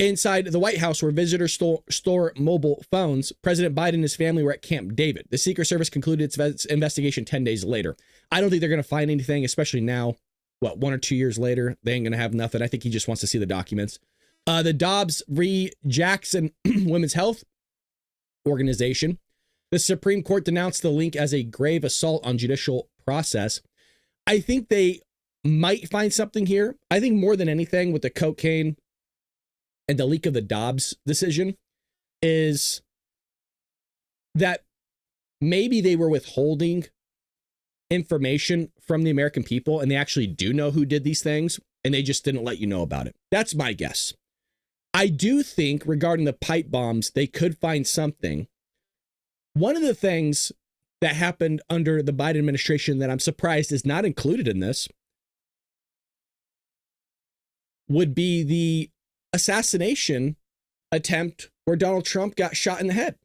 inside the White House where visitors store mobile phones. President Biden and his family were at Camp David. The Secret Service concluded its investigation 10 days later. I don't think they're going to find anything, especially now, 1 or 2 years later. They ain't going to have nothing. I think he just wants to see the documents. The Dobbs v. Jackson Women's Health Organization. The Supreme Court denounced the link as a grave assault on judicial process. I think they might find something here. I think more than anything with the cocaine and the leak of the Dobbs decision is that maybe they were withholding information from the American people and they actually do know who did these things and they just didn't let you know about it. That's my guess. I do think regarding the pipe bombs, they could find something. One of the things that happened under the Biden administration that I'm surprised is not included in this would be the assassination attempt where Donald Trump got shot in the head.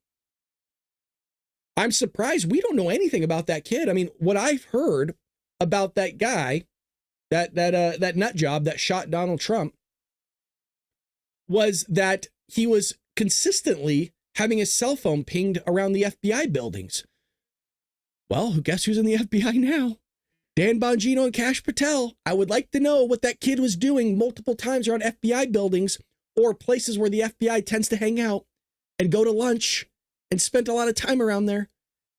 I'm surprised we don't know anything about that kid. I mean, what I've heard about that guy, that nut job that shot Donald Trump, was that he was consistently having his cell phone pinged around the FBI buildings. Well, guess who's in the FBI now? Dan Bongino and Kash Patel. I would like to know what that kid was doing multiple times around FBI buildings or places where the FBI tends to hang out and go to lunch and spent a lot of time around there.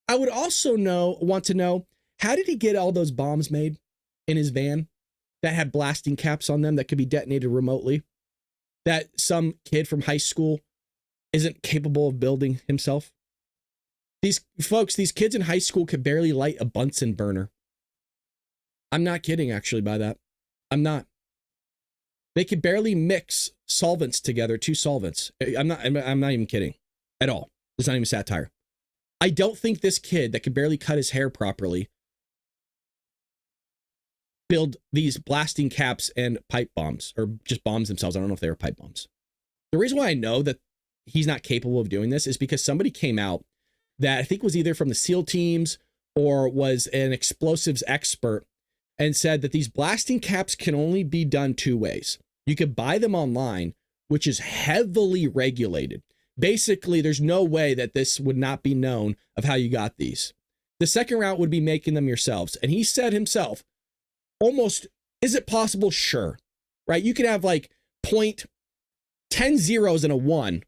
I would also want to know, how did he get all those bombs made in his van that had blasting caps on them that could be detonated remotely, that some kid from high school isn't capable of building himself? These kids in high school could barely light a Bunsen burner. I'm not kidding, actually, by that. I'm not. They could barely mix solvents together, 2 solvents. I'm not even kidding at all. It's not even satire. I don't think this kid that could barely cut his hair properly build these blasting caps and pipe bombs, or just bombs themselves. I don't know if they were pipe bombs. The reason why I know that he's not capable of doing this is because somebody came out that I think was either from the SEAL teams or was an explosives expert and said that these blasting caps can only be done 2 ways. You could buy them online, which is heavily regulated. Basically, there's no way that this would not be known of how you got these. The second route would be making them yourselves. And he said himself, almost, is it possible? Sure. Right? You could have like 10 zeros and a 1,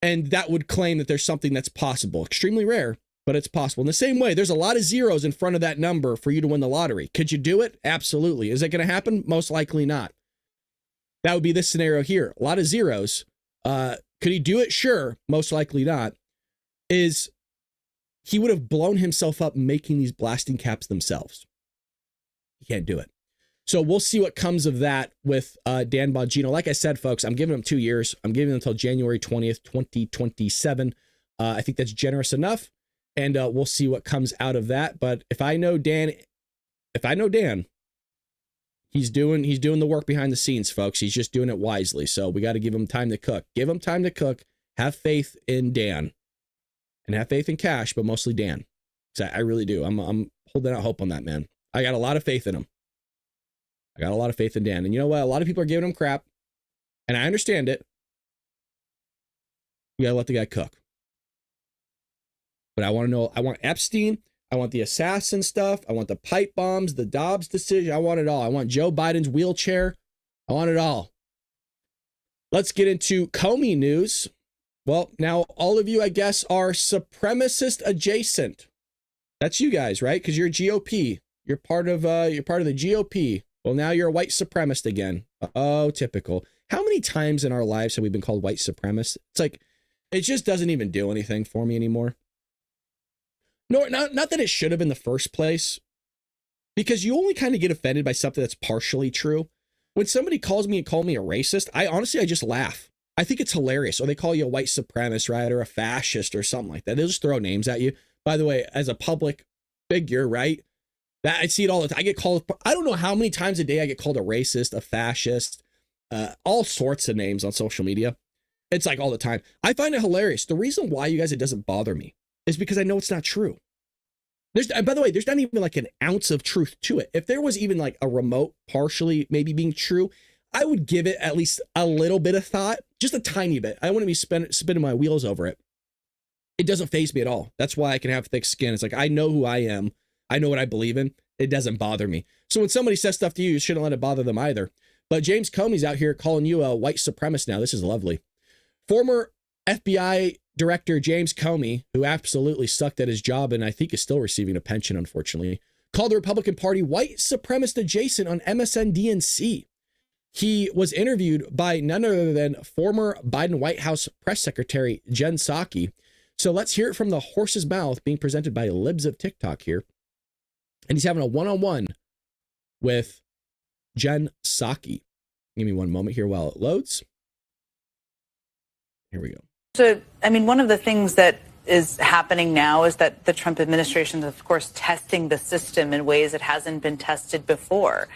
and that would claim that there's something that's possible. Extremely rare, but it's possible. In the same way, there's a lot of zeros in front of that number for you to win the lottery. Could you do it? Absolutely. Is it going to happen? Most likely not. That would be this scenario here. A lot of zeros. Could he do it? Sure. Most likely not. Is he would have blown himself up making these blasting caps themselves. He can't do it. So we'll see what comes of that with Dan Bongino. Like I said, folks, I'm giving him 2 years. I'm giving him until January 20th, 2027. I think that's generous enough. And we'll see what comes out of that. But if I know Dan, he's doing the work behind the scenes, folks. He's just doing it wisely. So we got to give him time to cook. Give him time to cook. Have faith in Dan, and have faith in Kash, but mostly Dan. So I really do. I'm holding out hope on that man. I got a lot of faith in him. I got a lot of faith in Dan. And you know what? A lot of people are giving him crap, and I understand it. You got to let the guy cook. But I want to know, I want Epstein. I want the assassin stuff. I want the pipe bombs, the Dobbs decision. I want it all. I want Joe Biden's wheelchair. I want it all. Let's get into Comey news. Well, now all of you, I guess, are supremacist adjacent. That's you guys, right? Because you're GOP. You're part of the GOP. Well, now you're a white supremacist again. Oh, typical. How many times in our lives have we been called white supremacists? It's like, it just doesn't even do anything for me anymore. No, not that it should have in the first place, because you only kind of get offended by something that's partially true. When somebody calls me a racist, I just laugh. I think it's hilarious. Or they call you a white supremacist, right? Or a fascist or something like that. They'll just throw names at you. By the way, as a public figure, right? That I see it all the time. I get called, I don't know how many times a day I get called a racist, a fascist, all sorts of names on social media. It's like all the time. I find it hilarious. The reason why, you guys, it doesn't bother me is because I know it's not true. By the way, there's not even like an ounce of truth to it. If there was even like a remote partially maybe being true, I would give it at least a little bit of thought, just a tiny bit. I wouldn't be spinning my wheels over it. It doesn't faze me at all. That's why I can have thick skin. It's like, I know who I am. I know what I believe in. It doesn't bother me. So when somebody says stuff to you, you shouldn't let it bother them either. But James Comey's out here calling you a white supremacist now. This is lovely. Former FBI Director James Comey, who absolutely sucked at his job and I think is still receiving a pension, unfortunately, called the Republican Party white supremacist adjacent on MSNBC. He was interviewed by none other than former Biden White House press secretary Jen Psaki. So let's hear it from the horse's mouth, being presented by Libs of TikTok here. And he's having a one-on-one with Jen Psaki. Give me one moment here while it loads. Here we go. So, I mean, one of the things that is happening now is that the Trump administration is, of course, testing the system in ways it hasn't been tested before.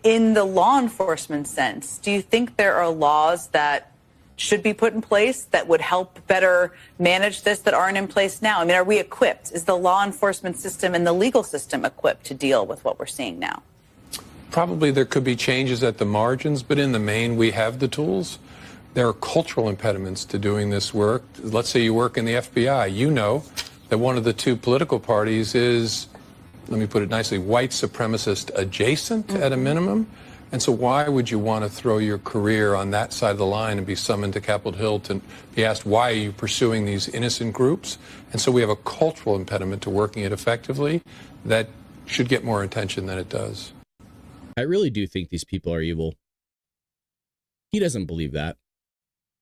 In the law enforcement sense, do you think there are laws that should be put in place that would help better manage this that aren't in place now? I mean, are we equipped? Is the law enforcement system and the legal system equipped to deal with what we're seeing now? Probably there could be changes at the margins, but in the main, we have the tools. There are cultural impediments to doing this work. Let's say you work in the FBI. You know that one of the two political parties is, let me put it nicely, white supremacist adjacent at a minimum. And so why would you want to throw your career on that side of the line and be summoned to Capitol Hill to be asked, why are you pursuing these innocent groups? And so we have a cultural impediment to working it effectively that should get more attention than it does. I really do think these people are evil. He doesn't believe that.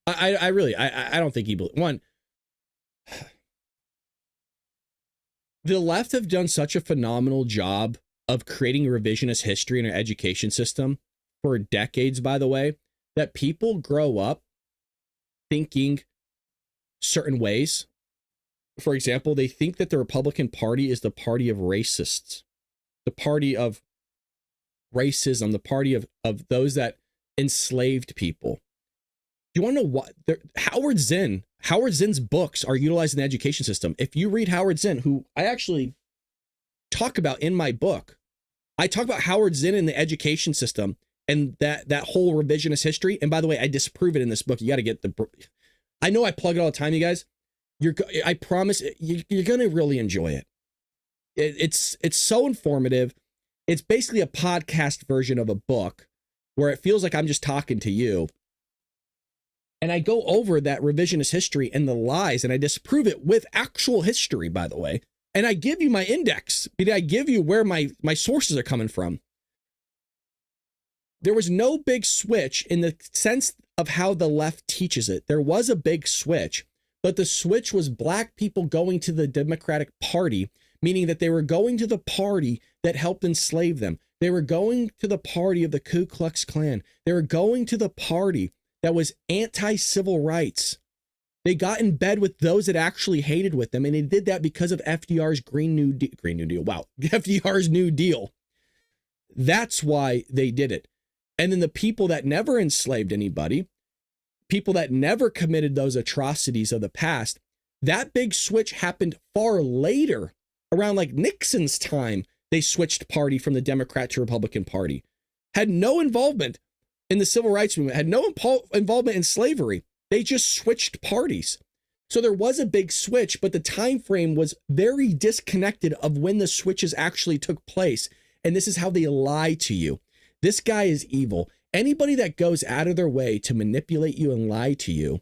I really don't think he believes. One, the left have done such a phenomenal job of creating revisionist history in our education system for decades, by the way, that people grow up thinking certain ways. For example, they think that the Republican Party is the party of racists, the party of racism, the party of those that enslaved people. You want to know what? Howard Zinn's books are utilized in the education system. If you read Howard Zinn, who I actually talk about in my book, I talk about Howard Zinn in the education system and that whole revisionist history. And by the way, I disprove it in this book. You got to get I know I plug it all the time, you guys. I promise you're going to really enjoy it. It's so informative. It's basically a podcast version of a book where it feels like I'm just talking to you. And I go over that revisionist history and the lies, and I disprove it with actual history, by the way. And I give you my index. I give you where my sources are coming from. There was no big switch in the sense of how the left teaches it. There was a big switch, but the switch was black people going to the Democratic Party, meaning that they were going to the party that helped enslave them. They were going to the party of the Ku Klux Klan. They were going to the party that was anti-civil rights. They got in bed with those that actually hated with them, and they did that because of FDR's Green New Deal. Wow, FDR's New Deal. That's why they did it. And then the people that never enslaved anybody, people that never committed those atrocities of the past, that big switch happened far later, around like Nixon's time. They switched party from the Democrat to Republican Party. Had no involvement in the civil rights movement, had no involvement in slavery. They just switched parties. So there was a big switch, but the time frame was very disconnected of when the switches actually took place. And this is how they lie to you. This guy is evil. Anybody that goes out of their way to manipulate you and lie to you,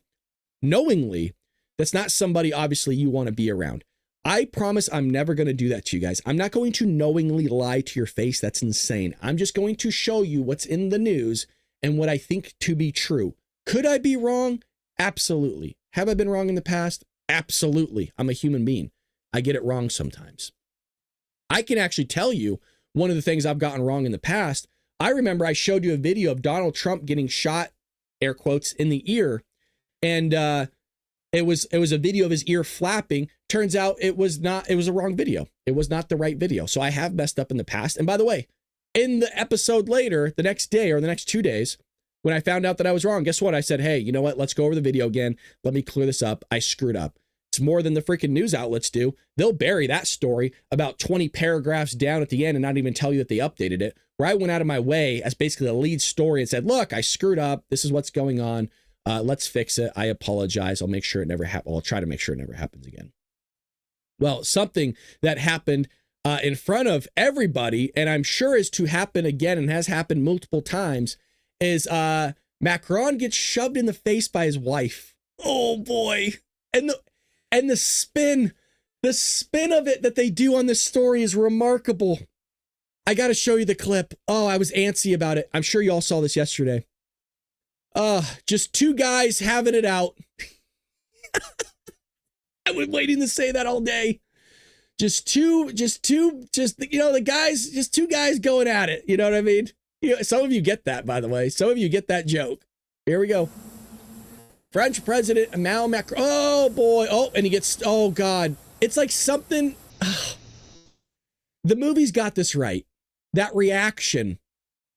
knowingly, that's not somebody obviously you want to be around. I promise I'm never going to do that to you guys. I'm not going to knowingly lie to your face. That's insane. I'm just going to show you what's in the news and what I think to be true. Could I be wrong? Absolutely. Have I been wrong in the past? Absolutely. I'm a human being. I get it wrong sometimes. I can actually tell you one of the things I've gotten wrong in the past. I remember I showed you a video of Donald Trump getting shot, air quotes, in the ear. And it was a video of his ear flapping. Turns out it was a wrong video. It was not the right video. So I have messed up in the past. And by the way, in the episode later, the next day or the next 2 days, when I found out that I was wrong, guess what? I said, hey, you know what? Let's go over the video again. Let me clear this up. I screwed up. It's hits more than the freaking news outlets do. They'll bury that story about 20 paragraphs down at the end and not even tell you that they updated it. Where I went out of my way as basically a lead story and said, look, I screwed up. This is what's going on. Let's fix it. I apologize. I'll make sure it never happens. I'll try to make sure it never happens again. Well, something that happened in front of everybody, and I'm sure is to happen again and has happened multiple times, is Macron gets shoved in the face by his wife. Oh boy. And the spin of it that they do on this story is remarkable. I got to show you the clip. Oh, I was antsy about it. I'm sure you all saw this yesterday. Just two guys having it out. I've been waiting to say that all day. Just two, the guys, just two guys going at it. You know what I mean? Some of you get that, by the way. Some of you get that joke. Here we go. French President Emmanuel Macron. Oh boy. Oh, and he gets, oh God. It's like something. The movie's got this right. That reaction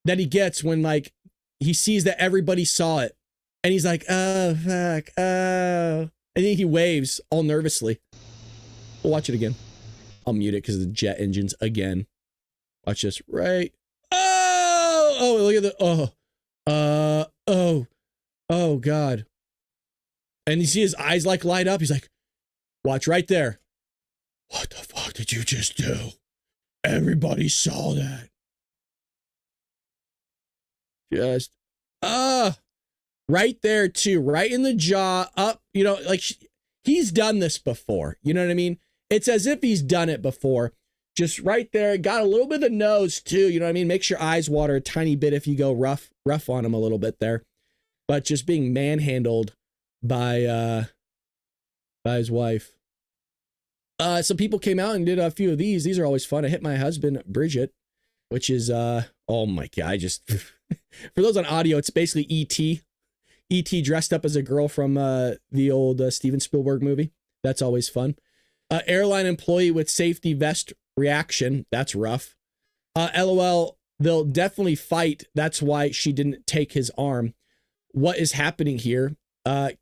that he gets when like he sees that everybody saw it and he's like, oh, fuck. Oh. And then he waves all nervously. We'll watch it again. I'll mute it because of the jet engines again. Watch this. Right. Oh, look at the, oh God. And you see his eyes like light up. He's like, watch right there. What the fuck did you just do? Everybody saw that. Just, right there too, right in the jaw, up, like he's done this before. You know what I mean? It's as if he's done it before. Just right there, got a little bit of the nose too. You know what I mean? Makes your eyes water a tiny bit if you go rough on him a little bit there. But just being manhandled by his wife. Some people came out and did a few of these. These are always fun. I hit my husband, Bridget, which is, oh my God, I just, for those on audio, it's basically E.T. E.T. dressed up as a girl from the old Steven Spielberg movie. That's always fun. Airline employee with safety vest reaction. That's rough. LOL, they'll definitely fight. That's why she didn't take his arm. What is happening here?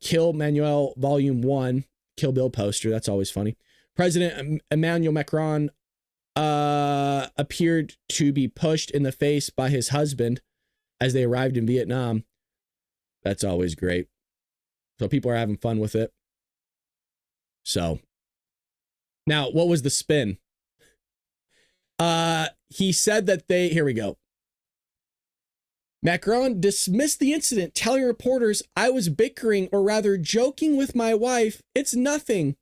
Kill Manuel Volume 1. Kill Bill poster. That's always funny. President Emmanuel Macron appeared to be pushed in the face by his husband as they arrived in Vietnam. That's always great. So people are having fun with it. So now, what was the spin? He said that here we go. Macron dismissed the incident, telling reporters, I was bickering, or rather joking with my wife. It's nothing.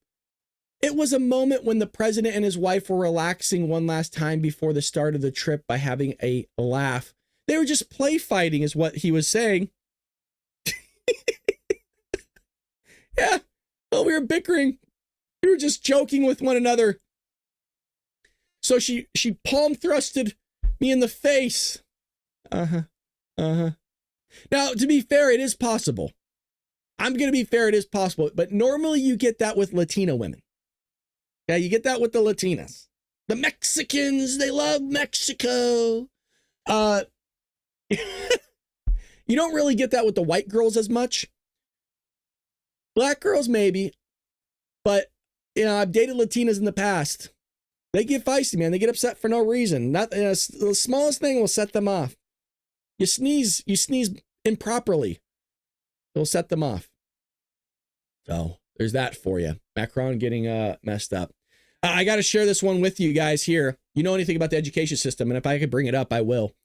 It was a moment when the president and his wife were relaxing one last time before the start of the trip by having a laugh. They were just play fighting is what he was saying. Yeah. Well, we were bickering. We were just joking with one another. So she palm thrusted me in the face. Now, to be fair, it is possible. I'm going to be fair, it is possible. But normally you get that with Latina women. Yeah, you get that with the Latinas. The Mexicans, they love Mexico. You don't really get that with the white girls as much. Black girls, maybe. But, I've dated Latinas in the past. They get feisty, man. They get upset for no reason. The smallest thing will set them off. You sneeze improperly. It'll set them off. So there's that for you. Macron getting messed up. I got to share this one with you guys here. You know anything about the education system, and if I could bring it up, I will.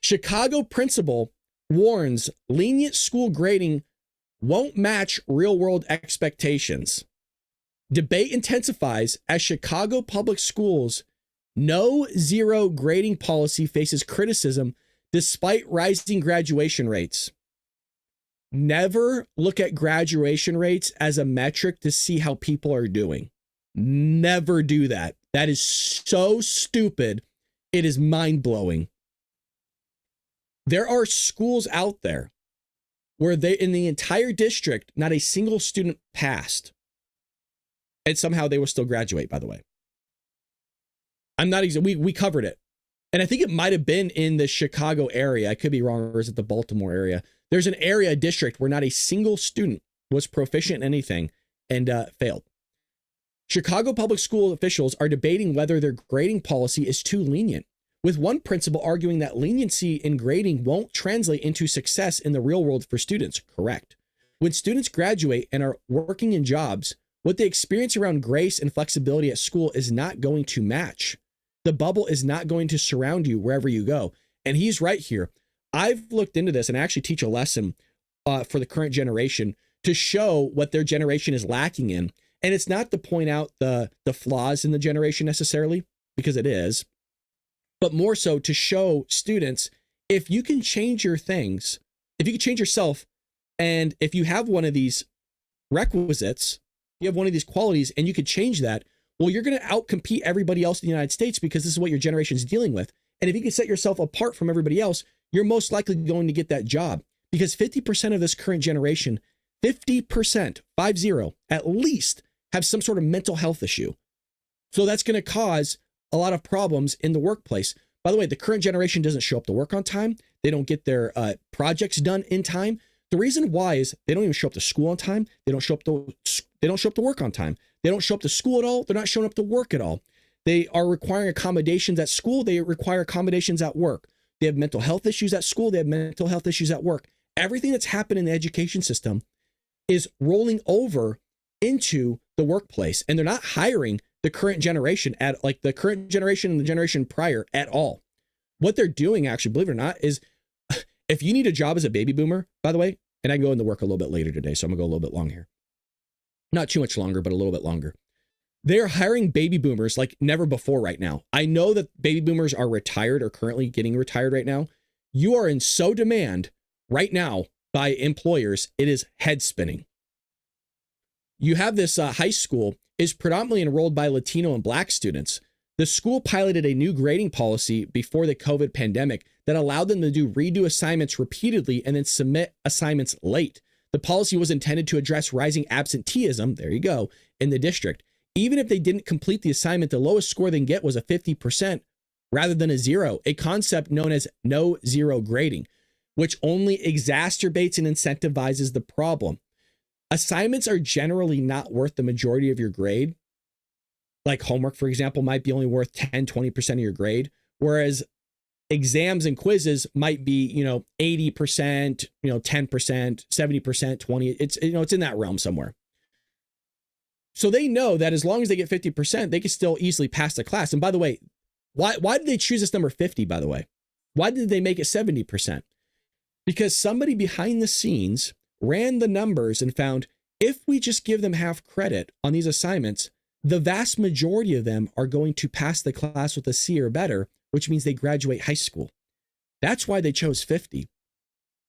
Chicago principal warns lenient school grading won't match real-world expectations. Debate intensifies as Chicago public schools' no-zero grading policy faces criticism despite rising graduation rates. Never look at graduation rates as a metric to see how people are doing. Never do that. That is so stupid. It is mind-blowing. There are schools out there where in the entire district, not a single student passed. And somehow they will still graduate, by the way. We covered it. And I think it might have been in the Chicago area. I could be wrong, or is it the Baltimore area? There's an area, a district, where not a single student was proficient in anything and failed. Chicago public school officials are debating whether their grading policy is too lenient, with one principal arguing that leniency in grading won't translate into success in the real world for students. Correct. When students graduate and are working in jobs, what they experience around grace and flexibility at school is not going to match. The bubble is not going to surround you wherever you go. And he's right here. I've looked into this and I actually teach a lesson for the current generation to show what their generation is lacking in. And it's not to point out the flaws in the generation necessarily, because it is, but more so to show students, if you can change your things, if you can change yourself, and if you have one of these requisites, you have one of these qualities and you could change that, well, you're going to outcompete everybody else in the United States because this is what your generation is dealing with. And if you can set yourself apart from everybody else, you're most likely going to get that job, because 50% of this current generation, 50%, 50, at least, have some sort of mental health issue. So that's going to cause a lot of problems in the workplace. By the way, the current generation doesn't show up to work on time. They don't get their projects done in time. The reason why is they don't even show up to school on time. They don't show up to work on time. They don't show up to school at all. They're not showing up to work at all. They are requiring accommodations at school. They require accommodations at work. They have mental health issues at school. They have mental health issues at work. Everything that's happened in the education system is rolling over into the workplace, and they're not hiring the current generation at like the current generation and the generation prior at all. What they're doing, actually, believe it or not, is if you need a job as a baby boomer, by the way, and I can go into work a little bit later today, so I'm gonna go a little bit long here. Not too much longer, but a little bit longer. They're hiring baby boomers like never before right now. I know that baby boomers are retired or currently getting retired right now. You are in so demand right now by employers, it is head spinning. You have this high school is predominantly enrolled by Latino and Black students. The school piloted a new grading policy before the COVID pandemic that allowed them to redo assignments repeatedly and then submit assignments late. The policy was intended to address rising absenteeism, there you go, in the district. Even if they didn't complete the assignment, the lowest score they can get was a 50% rather than a 0, a concept known as no zero grading, which only exacerbates and incentivizes the problem. Assignments are generally not worth the majority of your grade. Like homework, for example, might be only worth 10, 20% of your grade, whereas exams and quizzes might be, 80%, 10%, 70%, 20%. It's in that realm somewhere. So they know that as long as they get 50%, they can still easily pass the class. And by the way, why did they choose this number 50, by the way? Why did they make it 70%? Because somebody behind the scenes ran the numbers and found if we just give them half credit on these assignments, the vast majority of them are going to pass the class with a C or better, which means they graduate high school. That's why they chose 50.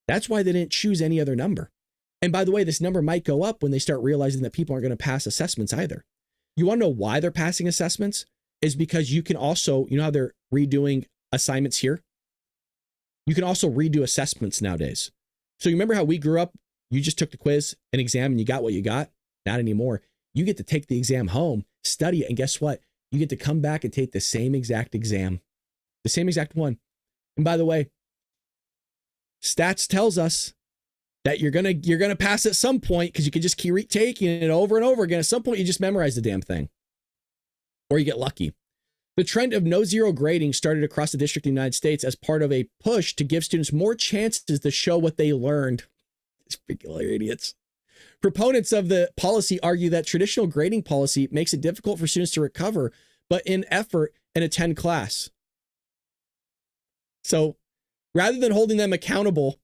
That's why they didn't choose any other number. And by the way, this number might go up when they start realizing that people aren't going to pass assessments either. You want to know why they're passing assessments? Is because you can also, how they're redoing assignments here? You can also redo assessments nowadays. So you remember how we grew up? You just took the quiz, an exam, and you got what you got? Not anymore. You get to take the exam home, study it, and guess what? You get to come back and take the same exact exam. The same exact one. And by the way, stats tells us that you're gonna pass at some point because you can just keep taking it over and over again. At some point, you just memorize the damn thing. Or you get lucky. The trend of no zero grading started across the district of the United States as part of a push to give students more chances to show what they learned. These freaking idiots. Proponents of the policy argue that traditional grading policy makes it difficult for students to recover, but in effort and attend class. So rather than holding them accountable,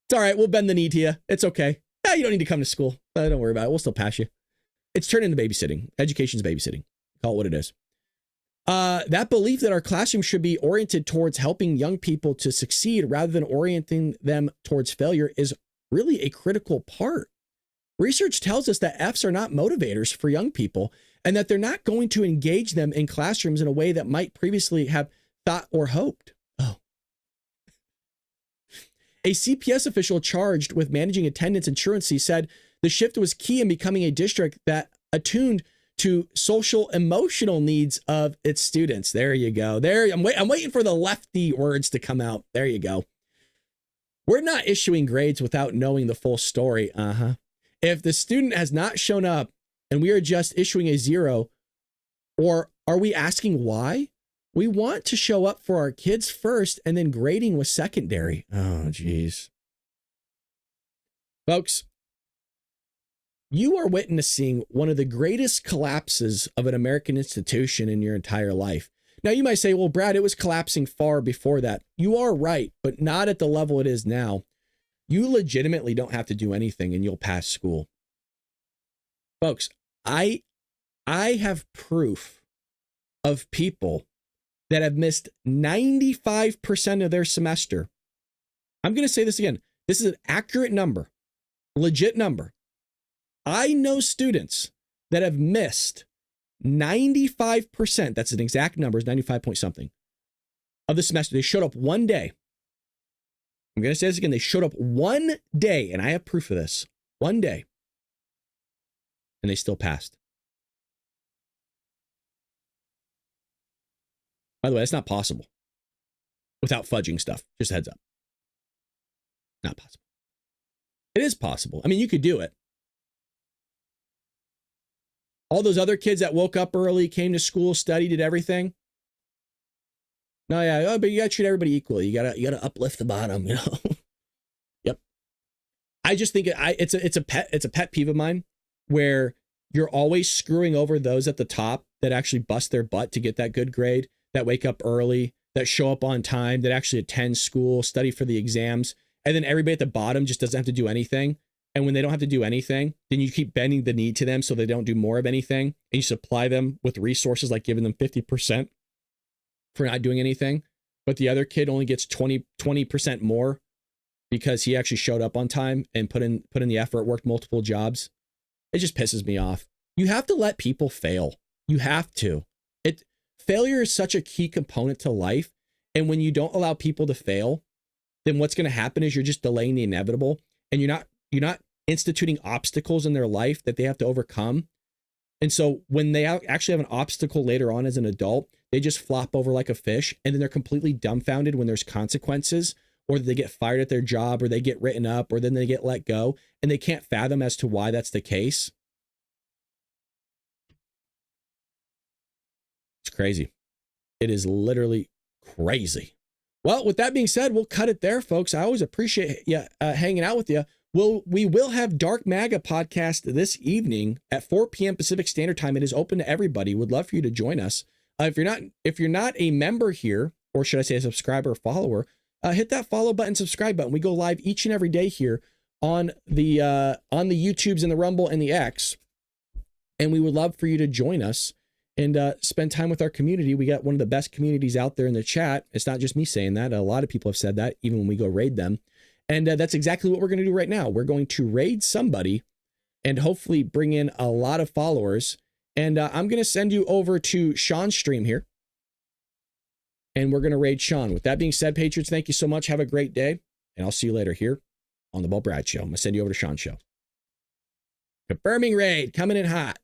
it's all right, we'll bend the knee to you. It's okay. You don't need to come to school. Don't worry about it. We'll still pass you. It's turned into babysitting. Education's babysitting. Call it what it is. That belief that our classroom should be oriented towards helping young people to succeed rather than orienting them towards failure is really a critical part. Research tells us that Fs are not motivators for young people and that they're not going to engage them in classrooms in a way that might previously have thought or hoped. Oh. A CPS official charged with managing attendance and truancy said the shift was key in becoming a district that attuned to social emotional needs of its students. There you go. There, I'm waiting for the lefty words to come out. There you go. We're not issuing grades without knowing the full story. If the student has not shown up and we are just issuing a 0? Or are we asking why? We want to show up for our kids first, and then grading was secondary. Oh, geez. Folks, you are witnessing one of the greatest collapses of an American institution in your entire life. Now, you might say, well, Brad, it was collapsing far before that. You are right, but not at the level it is now. You legitimately don't have to do anything and you'll pass school. Folks, I have proof of people that have missed 95% of their semester. I'm going to say this again. This is an accurate number, legit number. I know students that have missed 95%. That's an exact number, is 95 point something of the semester. They showed up one day. I'm going to say this again. They showed up one day, and I have proof of this. One day. And they still passed. By the way, that's not possible without fudging stuff. Just a heads up. Not possible. It is possible. I mean, you could do it. All those other kids that woke up early, came to school, studied, did everything. No, yeah, oh, but you gotta treat everybody equally. You gotta uplift the bottom, you know. Yep. I just think it's a pet peeve of mine where you're always screwing over those at the top that actually bust their butt to get that good grade, that wake up early, that show up on time, that actually attend school, study for the exams, and then everybody at the bottom just doesn't have to do anything. And when they don't have to do anything, then you keep bending the knee to them so they don't do more of anything, and you supply them with resources like giving them 50% for not doing anything, but the other kid only gets 20% more because he actually showed up on time and put in the effort, worked multiple jobs. It just pisses me off. You have to let people fail. You have to. Failure is such a key component to life, and when you don't allow people to fail, then what's going to happen is you're just delaying the inevitable, and you're not instituting obstacles in their life that they have to overcome. And so when they actually have an obstacle later on as an adult, they just flop over like a fish, and then they're completely dumbfounded when there's consequences, or they get fired at their job, or they get written up, or then they get let go, and they can't fathom as to why that's the case. It's crazy. It is literally crazy. Well, with that being said, we'll cut it there, folks. I always appreciate you hanging out with you. We will have Dark MAGA podcast this evening at 4 p.m. Pacific Standard Time. It is open to everybody. Would love for you to join us. If you're not a member here, or should I say a subscriber or follower, hit that follow button, subscribe button. We go live each and every day here on the YouTubes and the Rumble and the X, and we would love for you to join us and spend time with our community. We got one of the best communities out there in the chat. It's not just me saying that. A lot of people have said that, even when we go raid them. And that's exactly what we're going to do right now. We're going to raid somebody and hopefully bring in a lot of followers. And I'm going to send you over to Sean's stream here. And we're going to raid Sean. With that being said, Patriots, thank you so much. Have a great day. And I'll see you later here on the Bull Brad Show. I'm going to send you over to Sean's show. Confirming raid coming in hot.